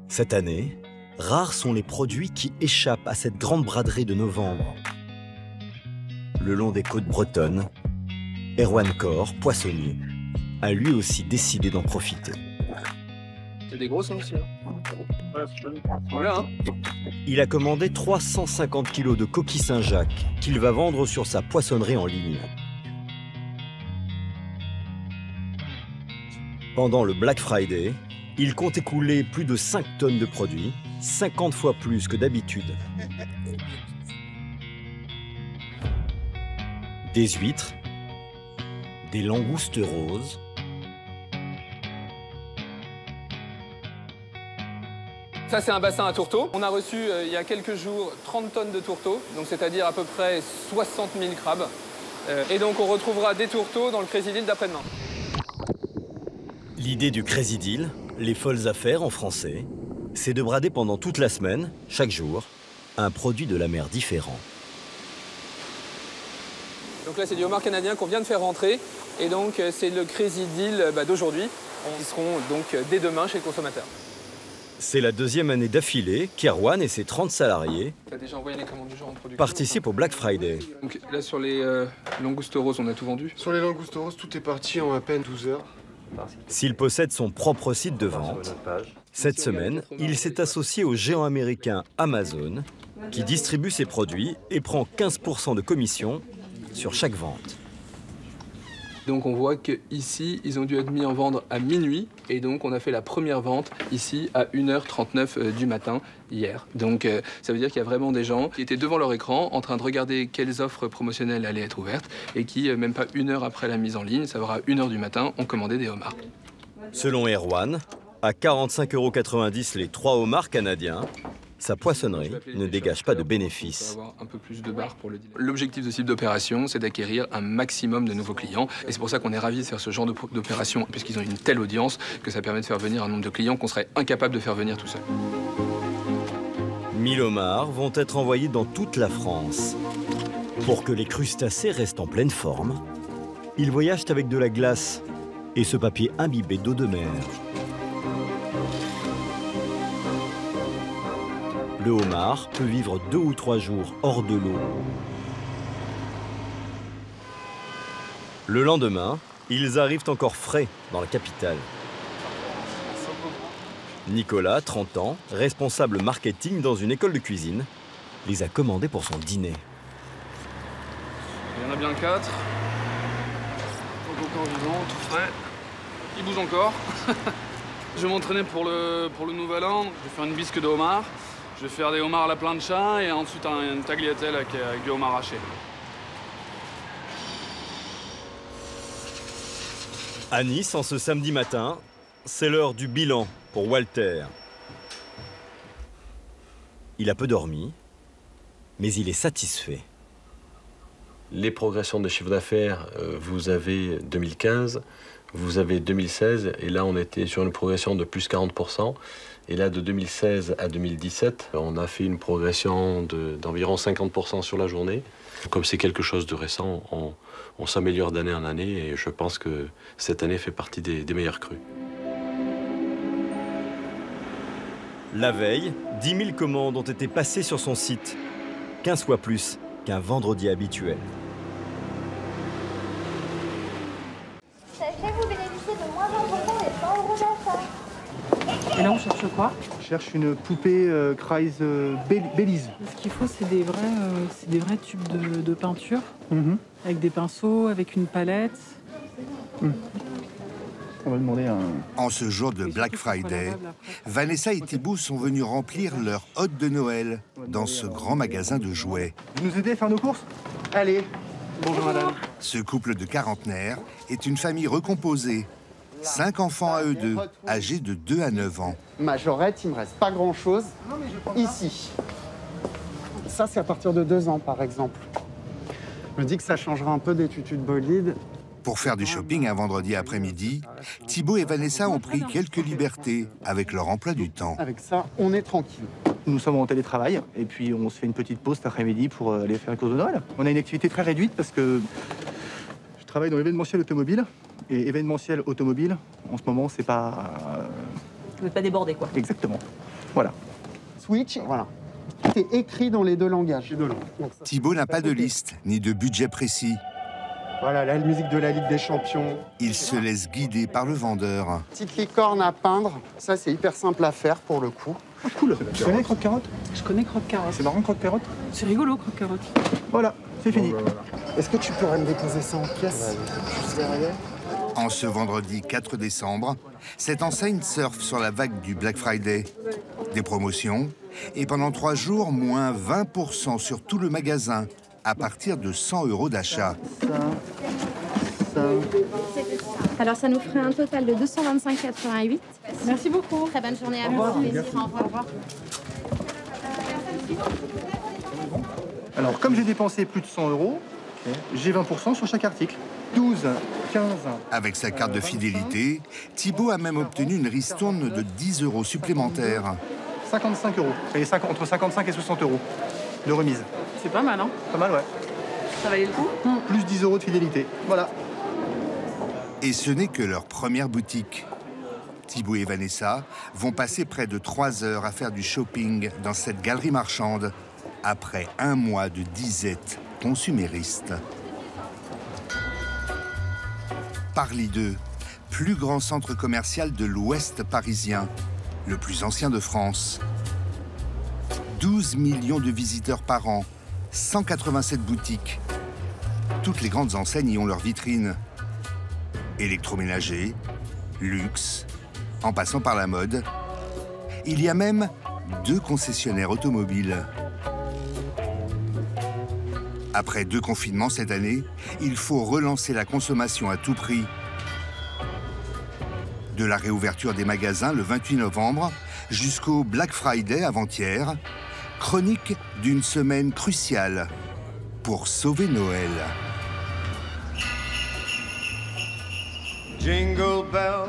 Cette année, rares sont les produits qui échappent à cette grande braderie de novembre. Le long des côtes bretonnes, Erwan Cor, poissonnier, a lui aussi décidé d'en profiter. C'est des grosses aussi. Voilà. Hein. Il a commandé 350 kilos de coquilles Saint-Jacques qu'il va vendre sur sa poissonnerie en ligne. Pendant le Black Friday, Il compte écouler plus de 5 tonnes de produits, 50 fois plus que d'habitude. Des huîtres, des langoustes roses, Ça, c'est un bassin à tourteaux. On a reçu, il y a quelques jours, 30 tonnes de tourteaux, donc c'est-à-dire à peu près 60 000 crabes. Et donc, on retrouvera des tourteaux dans le Crazy Deal d'après-demain. L'idée du Crazy Deal, les folles affaires en français, c'est de brader pendant toute la semaine, chaque jour, un produit de la mer différent. Donc là, c'est du homard canadien qu'on vient de faire rentrer. Et donc, c'est le Crazy Deal d'aujourd'hui. Ils seront donc dès demain chez le consommateur. C'est la 2e année d'affilée qu'Erwan et ses 30 salariés Tu as déjà envoyé les commandes du genre en production. participent au Black Friday. Donc là, sur les langoustes roses, on a tout vendu. Sur les langoustes roses, tout est parti en à peine 12 heures. S'il possède son propre site de vente, cette semaine, il s'est associé au géant américain Amazon, qui distribue ses produits et prend 15% de commission sur chaque vente. Donc on voit qu'ici, ils ont dû être mis en vente à minuit. Et donc on a fait la première vente ici à 1h39 du matin hier. Donc ça veut dire qu'il y a vraiment des gens qui étaient devant leur écran en train de regarder quelles offres promotionnelles allaient être ouvertes et qui, même pas 1 heure après la mise en ligne, ça va à 1h du matin, ont commandé des homards. Selon Erwan, à 45,90 € les 3 homards canadiens, sa poissonnerie ne dégage pas de bénéfices. Un peu plus de barres pour le dealer. L'objectif de ce type d'opération, c'est d'acquérir un maximum de nouveaux clients. Et c'est pour ça qu'on est ravis de faire ce genre d'opération, puisqu'ils ont une telle audience que ça permet de faire venir un nombre de clients qu'on serait incapable de faire venir tout seul. 1000 homards vont être envoyés dans toute la France. Pour que les crustacés restent en pleine forme, ils voyagent avec de la glace et ce papier imbibé d'eau de mer. Le homard peut vivre 2 ou 3 jours hors de l'eau. Le lendemain, ils arrivent encore frais dans la capitale. Nicolas, 30 ans, responsable marketing dans une école de cuisine, les a commandés pour son dîner. Il y en a bien 4. Encore vivant, tout frais. Il bouge encore. Je vais m'entraîner pour le nouvel an. Je vais faire une bisque de homard. Je vais faire des homards à la plancha et ensuite une tagliatelle avec du homard haché. À Nice, en ce samedi matin, c'est l'heure du bilan pour Walter. Il a peu dormi, mais il est satisfait. Les progressions de chiffre d'affaires, vous avez 2015, vous avez 2016, et là on était sur une progression de plus 40%. Et là, de 2016 à 2017, on a fait une progression d'environ 50% sur la journée. Comme c'est quelque chose de récent, on s'améliore d'année en année et je pense que cette année fait partie des meilleures crues. La veille, 10 000 commandes ont été passées sur son site, 15 fois plus qu'un vendredi habituel. Sachez que vous bénéficiez de moins 20% des 100 € d'achat. Et là, on cherche quoi? Je cherche une poupée Kreis Belize. Ce qu'il faut, c'est des vrais tubes de peinture, avec des pinceaux, avec une palette. On va demander un... En ce jour de Black Friday, Vanessa et Thibaut sont venus remplir leur hôte de Noël dans ce grand magasin de jouets. Vous nous aidez à faire nos courses? Allez. Bonjour madame. Ce couple de quarantenaires est une famille recomposée. 5 enfants à eux deux, âgés de 2 à 9 ans. Majorette, il me reste pas grand-chose ici. Ça, c'est à partir de 2 ans, par exemple. Je me dis que ça changera un peu des tutus de bolide. Pour faire du shopping un vendredi après-midi, Thibaut et Vanessa ont pris quelques libertés avec leur emploi du temps. Avec ça, on est tranquille. Nous sommes en télétravail et puis on se fait une petite pause cet après-midi pour aller faire une course de Noël. On a une activité très réduite parce que je travaille dans l'événementiel automobile. Et événementiel automobile, en ce moment, c'est pas... Vous n'êtes pas débordé, quoi. Exactement. Voilà. Switch, voilà. C'est écrit dans les 2 langages. Thibaut n'a pas de liste, ni de budget précis. Voilà, la musique de la Ligue des Champions. Il se laisse guider par le vendeur. Petite licorne à peindre. Ça, c'est hyper simple à faire, pour le coup. Oh, cool. Tu connais croque-carotte? Je connais croque-carotte. C'est marrant, croque-carotte? C'est rigolo, croque-carotte. Voilà, c'est fini. Est-ce que tu pourrais me déposer ça en pièces? Juste derrière. En ce vendredi 4 décembre, cette enseigne surfe sur la vague du Black Friday. Des promotions et pendant 3 jours, moins 20% sur tout le magasin à partir de 100 € d'achat. Alors ça nous ferait un total de 225,88. Merci beaucoup. Très bonne journée à vous. Au revoir. Alors, comme j'ai dépensé plus de 100 €, j'ai 20% sur chaque article. 12, 15... Avec sa carte de fidélité, Thibaut a même obtenu une ristourne de 10 € supplémentaires. 55 €. Et entre 55 et 60 € de remise. C'est pas mal, hein? Pas mal, ouais. Ça valait le coup? Plus 10 € de fidélité. Voilà. Et ce n'est que leur première boutique. Thibaut et Vanessa vont passer près de 3 heures à faire du shopping dans cette galerie marchande après un mois de disette consumériste. Parly 2, plus grand centre commercial de l'Ouest parisien, le plus ancien de France. 12 millions de visiteurs par an, 187 boutiques. Toutes les grandes enseignes y ont leurs vitrines. Électroménager, luxe, en passant par la mode. Il y a même 2 concessionnaires automobiles. Après 2 confinements cette année, il faut relancer la consommation à tout prix. De la réouverture des magasins le 28 novembre jusqu'au Black Friday avant-hier, chronique d'une semaine cruciale pour sauver Noël.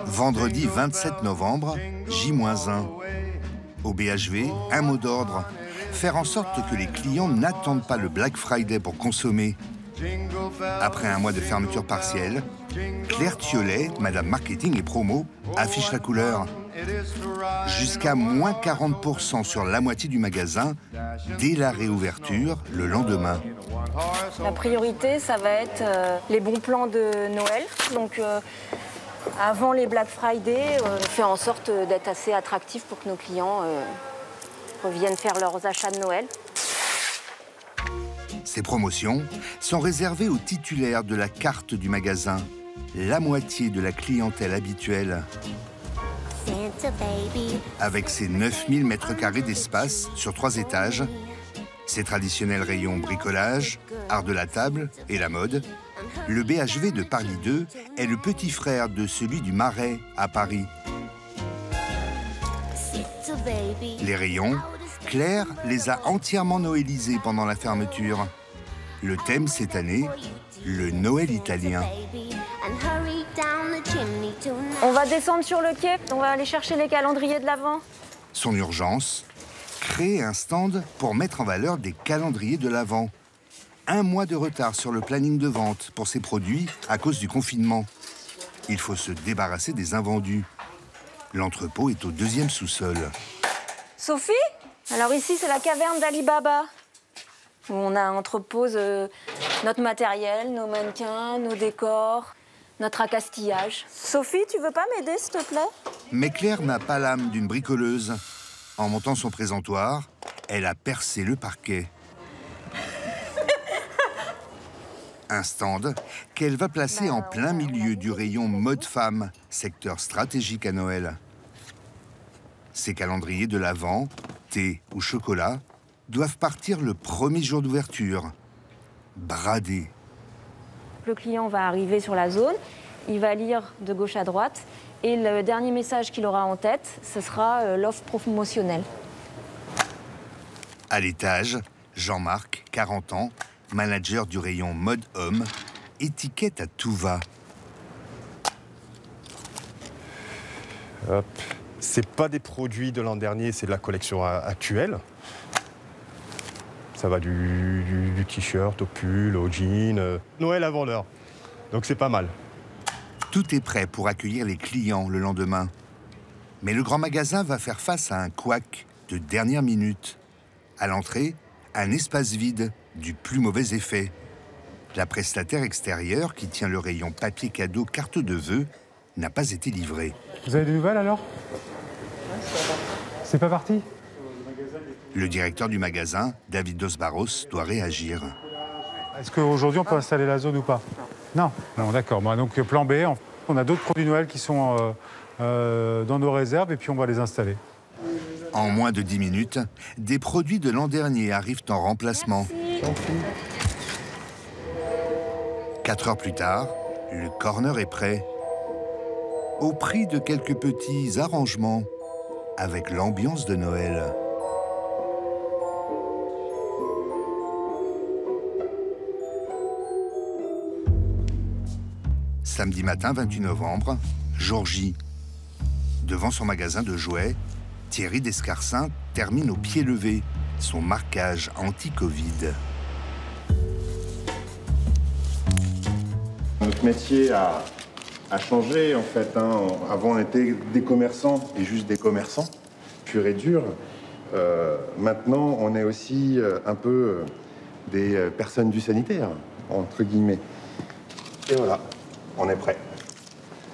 Vendredi 27 novembre, J-1. Au BHV, un mot d'ordre. Faire en sorte que les clients n'attendent pas le Black Friday pour consommer. Après un mois de fermeture partielle, Claire Thiollet, Madame Marketing et Promo, affiche la couleur. Jusqu'à moins 40% sur la moitié du magasin, dès la réouverture, le lendemain. La priorité, ça va être les bons plans de Noël. Donc, avant les Black Friday, on fait en sorte d'être assez attractif pour que nos clients reviennent faire leurs achats de Noël. Ces promotions sont réservées aux titulaires de la carte du magasin, la moitié de la clientèle habituelle. Avec ses 9000 m² d'espace sur 3 étages, ses traditionnels rayons bricolage, art de la table et la mode, le BHV de Parly 2 est le petit frère de celui du Marais à Paris. Les rayons, Claire les a entièrement noëlisés pendant la fermeture. Le thème cette année, le Noël italien. On va descendre sur le quai, on va aller chercher les calendriers de l'Avent. Son urgence, créer un stand pour mettre en valeur des calendriers de l'Avent. 1 mois de retard sur le planning de vente pour ces produits à cause du confinement. Il faut se débarrasser des invendus. L'entrepôt est au 2e sous-sol. Sophie? Alors ici, c'est la caverne d'Ali Baba, où on entrepose notre matériel, nos mannequins, nos décors, notre accastillage. Sophie, tu veux pas m'aider, s'il te plaît? Mais Claire n'a pas l'âme d'une bricoleuse. En montant son présentoir, elle a percé le parquet. Un stand qu'elle va placer en plein milieu du rayon mode femme, secteur stratégique à Noël. Ces calendriers de l'Avent, thé ou chocolat, doivent partir le premier jour d'ouverture. Bradés. Le client va arriver sur la zone, il va lire de gauche à droite, et le dernier message qu'il aura en tête, ce sera l'offre promotionnelle. À l'étage, Jean-Marc, 40 ans, manager du rayon mode homme, étiquette à tout va. Hop. C'est pas des produits de l'an dernier, c'est de la collection actuelle. Ça va du t-shirt au pull, au jean. Noël avant l'heure. Donc c'est pas mal. Tout est prêt pour accueillir les clients le lendemain. Mais le grand magasin va faire face à un couac de dernière minute. À l'entrée, un espace vide du plus mauvais effet. La prestataire extérieure qui tient le rayon papier cadeau carte de vœux n'a pas été livrée. Vous avez des nouvelles alors? C'est pas parti? Le directeur du magasin, David Dos Barros, doit réagir. Est-ce qu'aujourd'hui on peut installer la zone ou pas? Non. Non, d'accord. Bon, donc plan B, On a d'autres produits Noël qui sont dans nos réserves et puis on va les installer. En moins de 10 minutes, des produits de l'an dernier arrivent en remplacement. 4 heures plus tard, le corner est prêt. Au prix de quelques petits arrangements, avec l'ambiance de Noël. Samedi matin, 28 novembre, jour J. Devant son magasin de jouets, Thierry Descarcins termine au pied levé son marquage anti-Covid. Notre métier a changé en fait. Avant, on était des commerçants et juste des commerçants, purs et durs. Maintenant, on est aussi un peu des personnes du sanitaire, entre guillemets. Et voilà, on est prêt.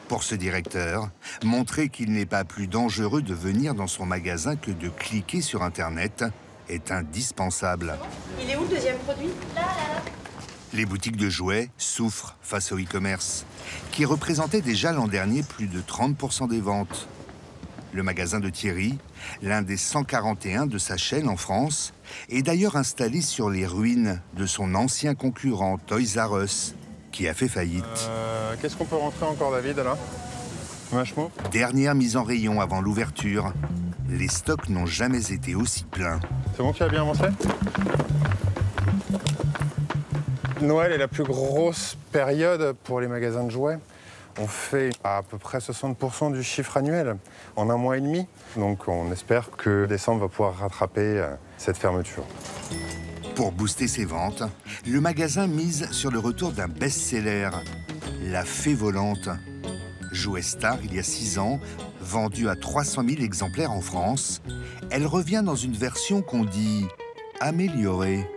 Pour ce directeur, montrer qu'il n'est pas plus dangereux de venir dans son magasin que de cliquer sur Internet est indispensable. Il est où le deuxième produit? Là, là, là. Les boutiques de jouets souffrent face au e-commerce, qui représentait déjà l'an dernier plus de 30% des ventes. Le magasin de Thierry, l'un des 141 de sa chaîne en France, est d'ailleurs installé sur les ruines de son ancien concurrent Toys R Us, qui a fait faillite. Qu'est-ce qu'on peut rentrer encore, David, là? Vachement. Dernière mise en rayon avant l'ouverture. Les stocks n'ont jamais été aussi pleins. C'est bon, tu as bien avancé? Noël est la plus grosse période pour les magasins de jouets. On fait à peu près 60% du chiffre annuel en un mois et demi. Donc on espère que décembre va pouvoir rattraper cette fermeture. Pour booster ses ventes, le magasin mise sur le retour d'un best-seller, La Fée Volante. Jouet star il y a 6 ans, vendue à 300 000 exemplaires en France, elle revient dans une version qu'on dit améliorée.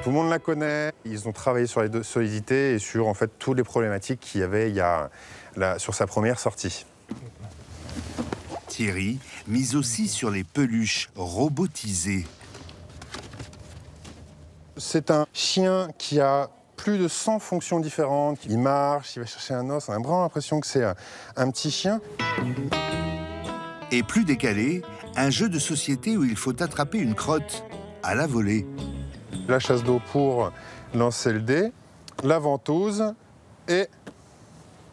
Tout le monde la connaît. Ils ont travaillé sur les solidités et sur en fait toutes les problématiques qu'il y avait sur sa première sortie. Thierry mise aussi sur les peluches robotisées. C'est un chien qui a plus de 100 fonctions différentes. Il marche, il va chercher un os. On a vraiment l'impression que c'est un petit chien. Et plus décalé, un jeu de société où il faut attraper une crotte à la volée. La chasse d'eau pour lancer le dé, la ventouse et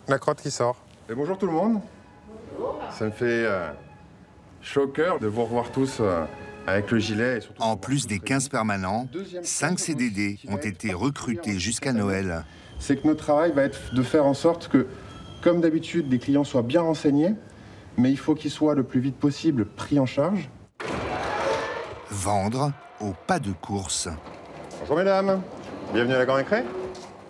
la crotte qui sort. Et bonjour tout le monde. Ça me fait chaud au cœur de vous revoir tous avec le gilet. Et surtout en plus des 15 permanents, 5 CDD ont été recrutés jusqu'à Noël. C'est que notre travail va être de faire en sorte que, comme d'habitude, les clients soient bien renseignés, mais il faut qu'ils soient le plus vite possible pris en charge. Vendre au pas de course. Bonjour mesdames, bienvenue à la Grande Écré.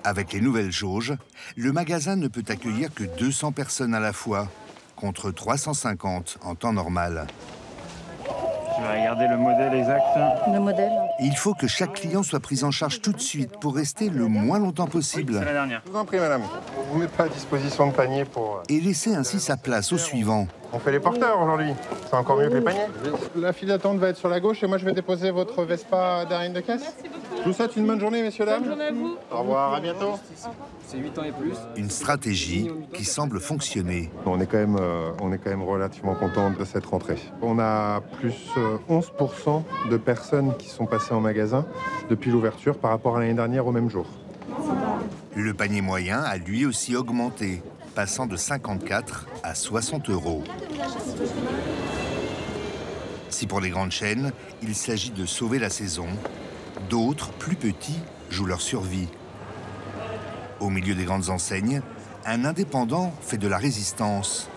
Avec les nouvelles jauges, le magasin ne peut accueillir que 200 personnes à la fois, contre 350 en temps normal. Je vais regarder le modèle exact. Le modèle. Il faut que chaque client soit pris en charge tout de suite pour rester le moins longtemps possible. Oui, c'est la dernière. Je vous en prie madame, on vous met pas à disposition de panier pour... Et laisser ainsi sa place au suivant. On fait les porteurs aujourd'hui, c'est encore mieux que les paniers. La file d'attente va être sur la gauche et moi je vais déposer votre Vespa derrière de caisse. Merci beaucoup. Je vous souhaite une bonne journée messieurs, dames. Bonne journée à vous. Au revoir, à bientôt. C'est 8 ans et plus. Une stratégie qui semble fonctionner. On est quand même relativement content de cette rentrée. On a plus 11% de personnes qui sont passées en magasin depuis l'ouverture par rapport à l'année dernière au même jour. Le panier moyen a lui aussi augmenté, passant de 54 à 60 €. Si pour les grandes chaînes, il s'agit de sauver la saison, d'autres, plus petits, jouent leur survie. Au milieu des grandes enseignes, un indépendant fait de la résistance.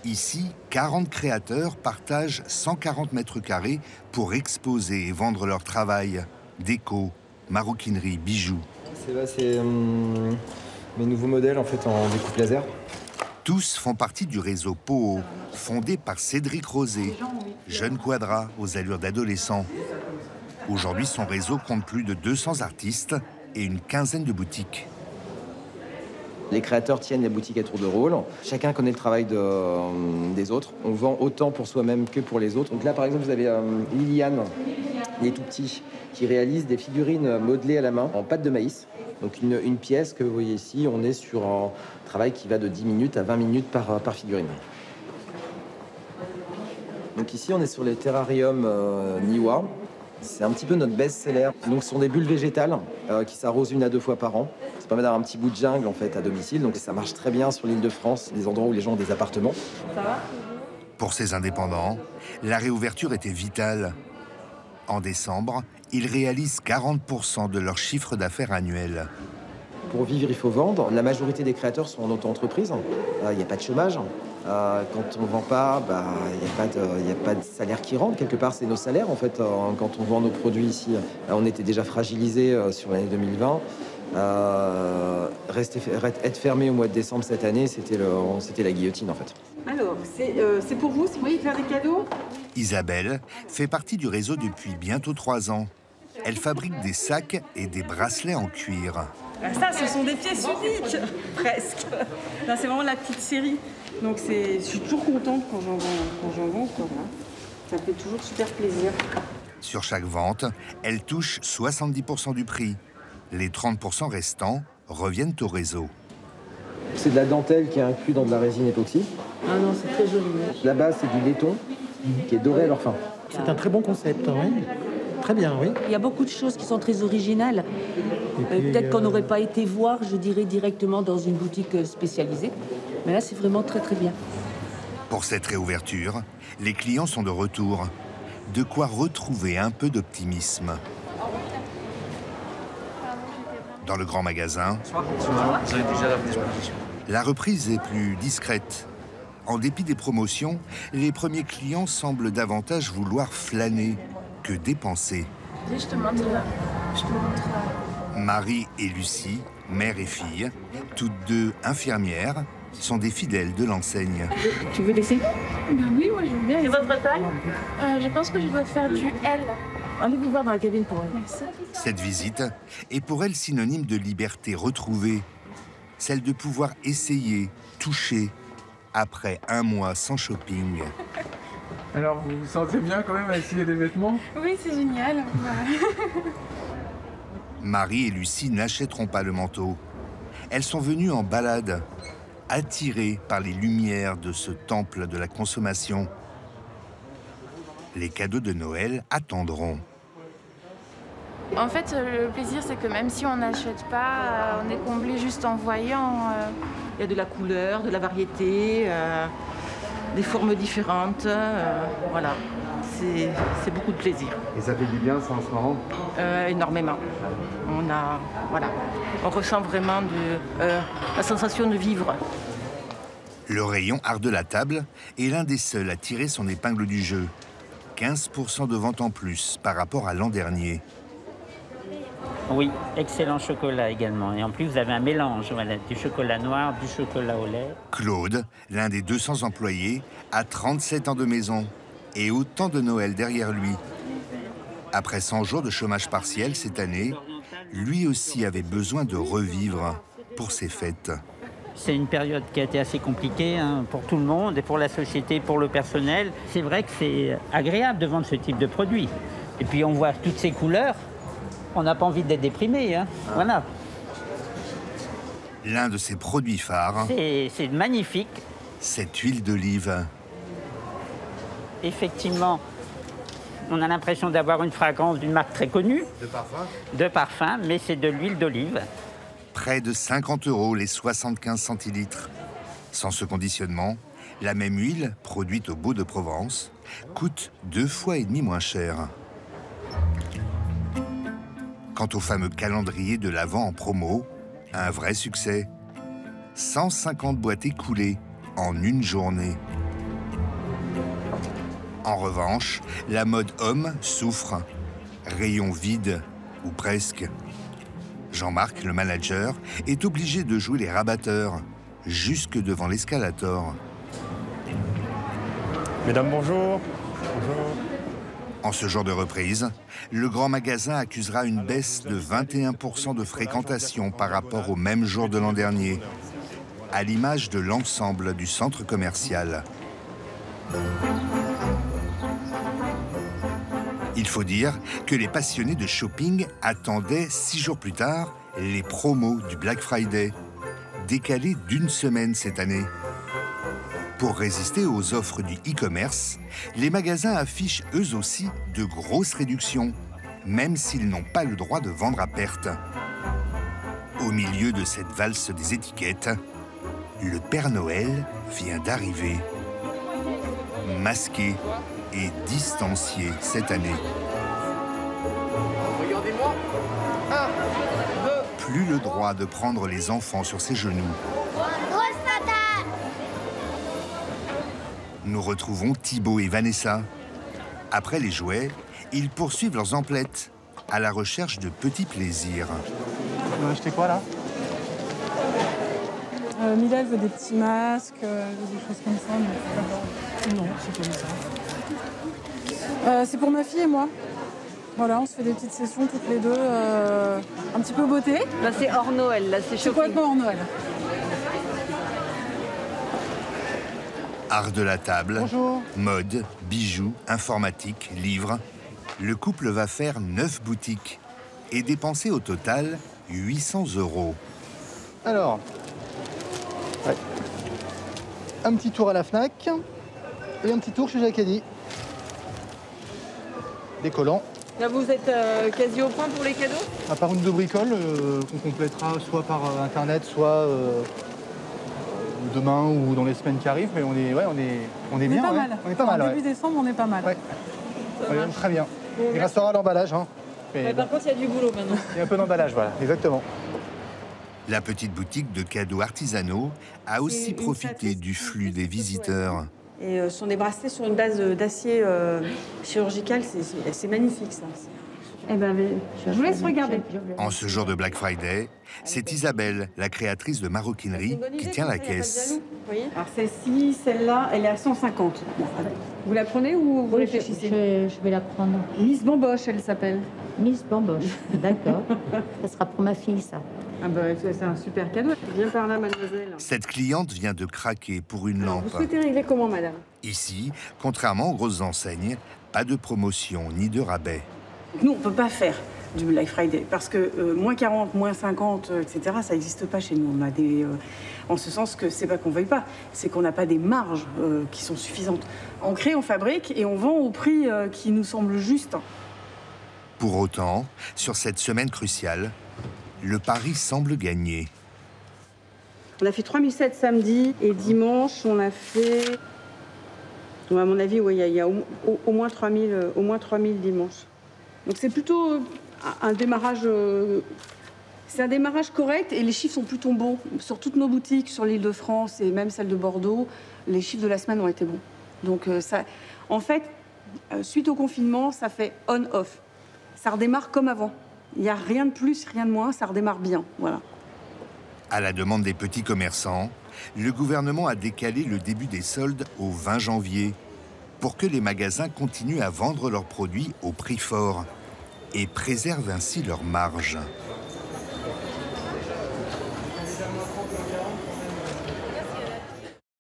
Ici, 40 créateurs partagent 140 mètres carrés pour exposer et vendre leur travail. Déco, maroquinerie, bijoux. C'est mes nouveaux modèles en fait en découpe laser. Tous font partie du réseau POO, fondé par Cédric Rosé, jeune quadra aux allures d'adolescent. Aujourd'hui, son réseau compte plus de 200 artistes et une quinzaine de boutiques. Les créateurs tiennent les boutiques à tour de rôle. Chacun connaît le travail des autres. On vend autant pour soi-même que pour les autres. Donc là, par exemple, vous avez Liliane, les tout petits, qui réalise des figurines modelées à la main en pâte de maïs. Donc une pièce que vous voyez ici, on est sur un travail qui va de 10 minutes à 20 minutes par figurine. Donc ici, on est sur les terrariums Niwa. C'est un petit peu notre best-seller. Donc ce sont des bulles végétales qui s'arrosent 1 à 2 fois par an. Ça permet d'avoir un petit bout de jungle en fait à domicile. Donc ça marche très bien sur l'Île-de-France, des endroits où les gens ont des appartements. Ça va ? Pour ces indépendants, la réouverture était vitale. En décembre, ils réalisent 40% de leur chiffre d'affaires annuel. Pour vivre, il faut vendre. La majorité des créateurs sont en auto-entreprise. Il n'y a pas de chômage. Quand on ne vend pas, il n'y a pas de salaire qui rentre. Quelque part, c'est nos salaires. En fait, quand on vend nos produits ici, on était déjà fragilisé sur l'année 2020. Être fermé au mois de décembre cette année, c'était la guillotine, en fait. Alors, c'est pour vous, si vous voulez faire des cadeaux? Isabelle fait partie du réseau depuis bientôt 3 ans. Elle fabrique des sacs et des bracelets en cuir. Ça, ce sont des pièces uniques, presque. Là, c'est vraiment la petite série. Donc, je suis toujours contente quand j'en vends. Quoi, voilà. Ça fait toujours super plaisir. Sur chaque vente, elle touche 70% du prix. Les 30% restants reviennent au réseau. C'est de la dentelle qui est inclus dans de la résine époxy. Ah non, c'est très joli. Là-bas, c'est du laiton qui est doré à leur fin. C'est un très bon concept, oui. Très bien, oui. Il y a beaucoup de choses qui sont très originales. Peut-être qu'on n'aurait pas été voir, je dirais, directement dans une boutique spécialisée. Mais là, c'est vraiment très, très bien. Pour cette réouverture, les clients sont de retour. De quoi retrouver un peu d'optimisme. Dans le grand magasin, la reprise est plus discrète. En dépit des promotions, les premiers clients semblent davantage vouloir flâner que dépenser. Je te montre là. Marie et Lucie, mère et fille, toutes deux infirmières, sont des fidèles de l'enseigne. Tu veux l'essayer? Ben oui, moi je veux bien. C'est votre taille? Je pense que je dois faire du L. Allez vous voir dans la cabine pour elle. Cette visite est pour elle synonyme de liberté retrouvée, celle de pouvoir essayer, toucher, après 1 mois sans shopping. Alors, vous vous sentez bien quand même à essayer des vêtements? Oui, c'est génial. Marie et Lucie n'achèteront pas le manteau. Elles sont venues en balade, attirées par les lumières de ce temple de la consommation. Les cadeaux de Noël attendront. En fait, le plaisir, c'est que même si on n'achète pas, on est comblé juste en voyant. Il y a de la couleur, de la variété, des formes différentes. Voilà, c'est beaucoup de plaisir. Et ça fait du bien, ça, en ce moment? Énormément. On ressent vraiment la sensation de vivre. Le rayon art de la table est l'un des seuls à tirer son épingle du jeu. 15% de vente en plus par rapport à l'an dernier. Oui, excellent chocolat également. Et en plus, vous avez un mélange, voilà, du chocolat noir, du chocolat au lait. Claude, l'un des 200 employés, a 37 ans de maison et autant de Noël derrière lui. Après 100 jours de chômage partiel cette année, lui aussi avait besoin de revivre pour ses fêtes. C'est une période qui a été assez compliquée pour tout le monde, et pour la société, pour le personnel. C'est vrai que c'est agréable de vendre ce type de produit. Et puis on voit toutes ces couleurs, on n'a pas envie d'être déprimé. Voilà. L'un de ses produits phares, c'est magnifique. Cette huile d'olive. Effectivement, on a l'impression d'avoir une fragrance d'une marque très connue. De parfum? De parfum, mais c'est de l'huile d'olive. Près de 50 € les 75 centilitres. Sans ce conditionnement, la même huile, produite au Beau de Provence, coûte 2,5 fois moins cher. Quant au fameux calendrier de l'Avent en promo, un vrai succès. 150 boîtes écoulées en une journée. En revanche, la mode homme souffre. Rayon vide, ou presque. Jean-Marc, le manager, est obligé de jouer les rabatteurs, jusque devant l'escalator. Mesdames, bonjour. Bonjour. En ce jour de reprise, le grand magasin accusera une baisse de 21% de fréquentation par rapport au même jour de l'an dernier, à l'image de l'ensemble du centre commercial. Il faut dire que les passionnés de shopping attendaient 6 jours plus tard les promos du Black Friday, décalées d'une semaine cette année. Pour résister aux offres du e-commerce, les magasins affichent eux aussi de grosses réductions, même s'ils n'ont pas le droit de vendre à perte. Au milieu de cette valse des étiquettes, le Père Noël vient d'arriver. Masqué et distancié cette année. Regardez-moi. 1, 2. Plus le droit de prendre les enfants sur ses genoux. Grosse patate. Nous retrouvons Thibaut et Vanessa. Après les jouets, ils poursuivent leurs emplettes à la recherche de petits plaisirs. On va acheter quoi là? Mila, elle veut des petits masques, des choses comme ça. Mais... Non, c'est comme ça. C'est pour ma fille et moi. Voilà, on se fait des petites sessions toutes les deux, un petit peu beauté. Là, c'est hors Noël, là, c'est shopping. Complètement hors Noël. Art de la table, bonjour. Mode, bijoux, informatique, livres. Le couple va faire 9 boutiques et dépenser au total 800 €. Alors, ouais. Un petit tour à la Fnac et un petit tour chez Jacadi. Des collants. Là, vous êtes quasi au point pour les cadeaux? À part une de bricole qu'on complétera soit par internet, soit demain ou dans les semaines qui arrivent. Mais on est bien. Pas mal. On est pas mal. Début décembre, on est pas mal. Ouais. Très bien. Bon, il restera l'emballage. Hein. Mais par contre, il y a du boulot maintenant. Il y a un peu d'emballage, voilà, exactement. La petite boutique de cadeaux artisanaux a aussi profité du flux des visiteurs. Et ce sont des bracelets sur une base d'acier chirurgical, c'est magnifique ça. Eh ben, je vous laisse regarder. En ce jour de Black Friday, c'est Isabelle, la créatrice de maroquinerie, qui tient la caisse. Alors celle-ci, celle-là, elle est à 150. Vous la prenez ou vous réfléchissez? Je vais la prendre. Miss Bamboche, elle s'appelle. Miss Bamboche, d'accord. Ça sera pour ma fille, ça. Ah bah, c'est un super cadeau. Viens par là, mademoiselle. Cette cliente vient de craquer pour une lampe. Vous souhaitez régler comment, madame? Ici, contrairement aux grosses enseignes, pas de promotion ni de rabais. Nous, on ne peut pas faire du Black Friday parce que moins 40, moins 50, etc., ça n'existe pas chez nous. On a des, en ce sens que c'est pas qu'on ne veuille pas, c'est qu'on n'a pas des marges qui sont suffisantes. On crée, on fabrique et on vend au prix qui nous semble juste. Pour autant, sur cette semaine cruciale, le pari semble gagner. On a fait 3007 samedi et dimanche, on a fait... à mon avis, oui, il y a au moins 3000 dimanche. Donc c'est plutôt un démarrage... c'est un démarrage correct et les chiffres sont plutôt bons. Sur toutes nos boutiques, sur l'Île-de-France et même celle de Bordeaux, les chiffres de la semaine ont été bons. Donc ça, en fait, suite au confinement, ça fait on-off. Ça redémarre comme avant. Il n'y a rien de plus, rien de moins, ça redémarre bien. Voilà. À la demande des petits commerçants, le gouvernement a décalé le début des soldes au 20 janvier pour que les magasins continuent à vendre leurs produits au prix fort et préservent ainsi leurs marges.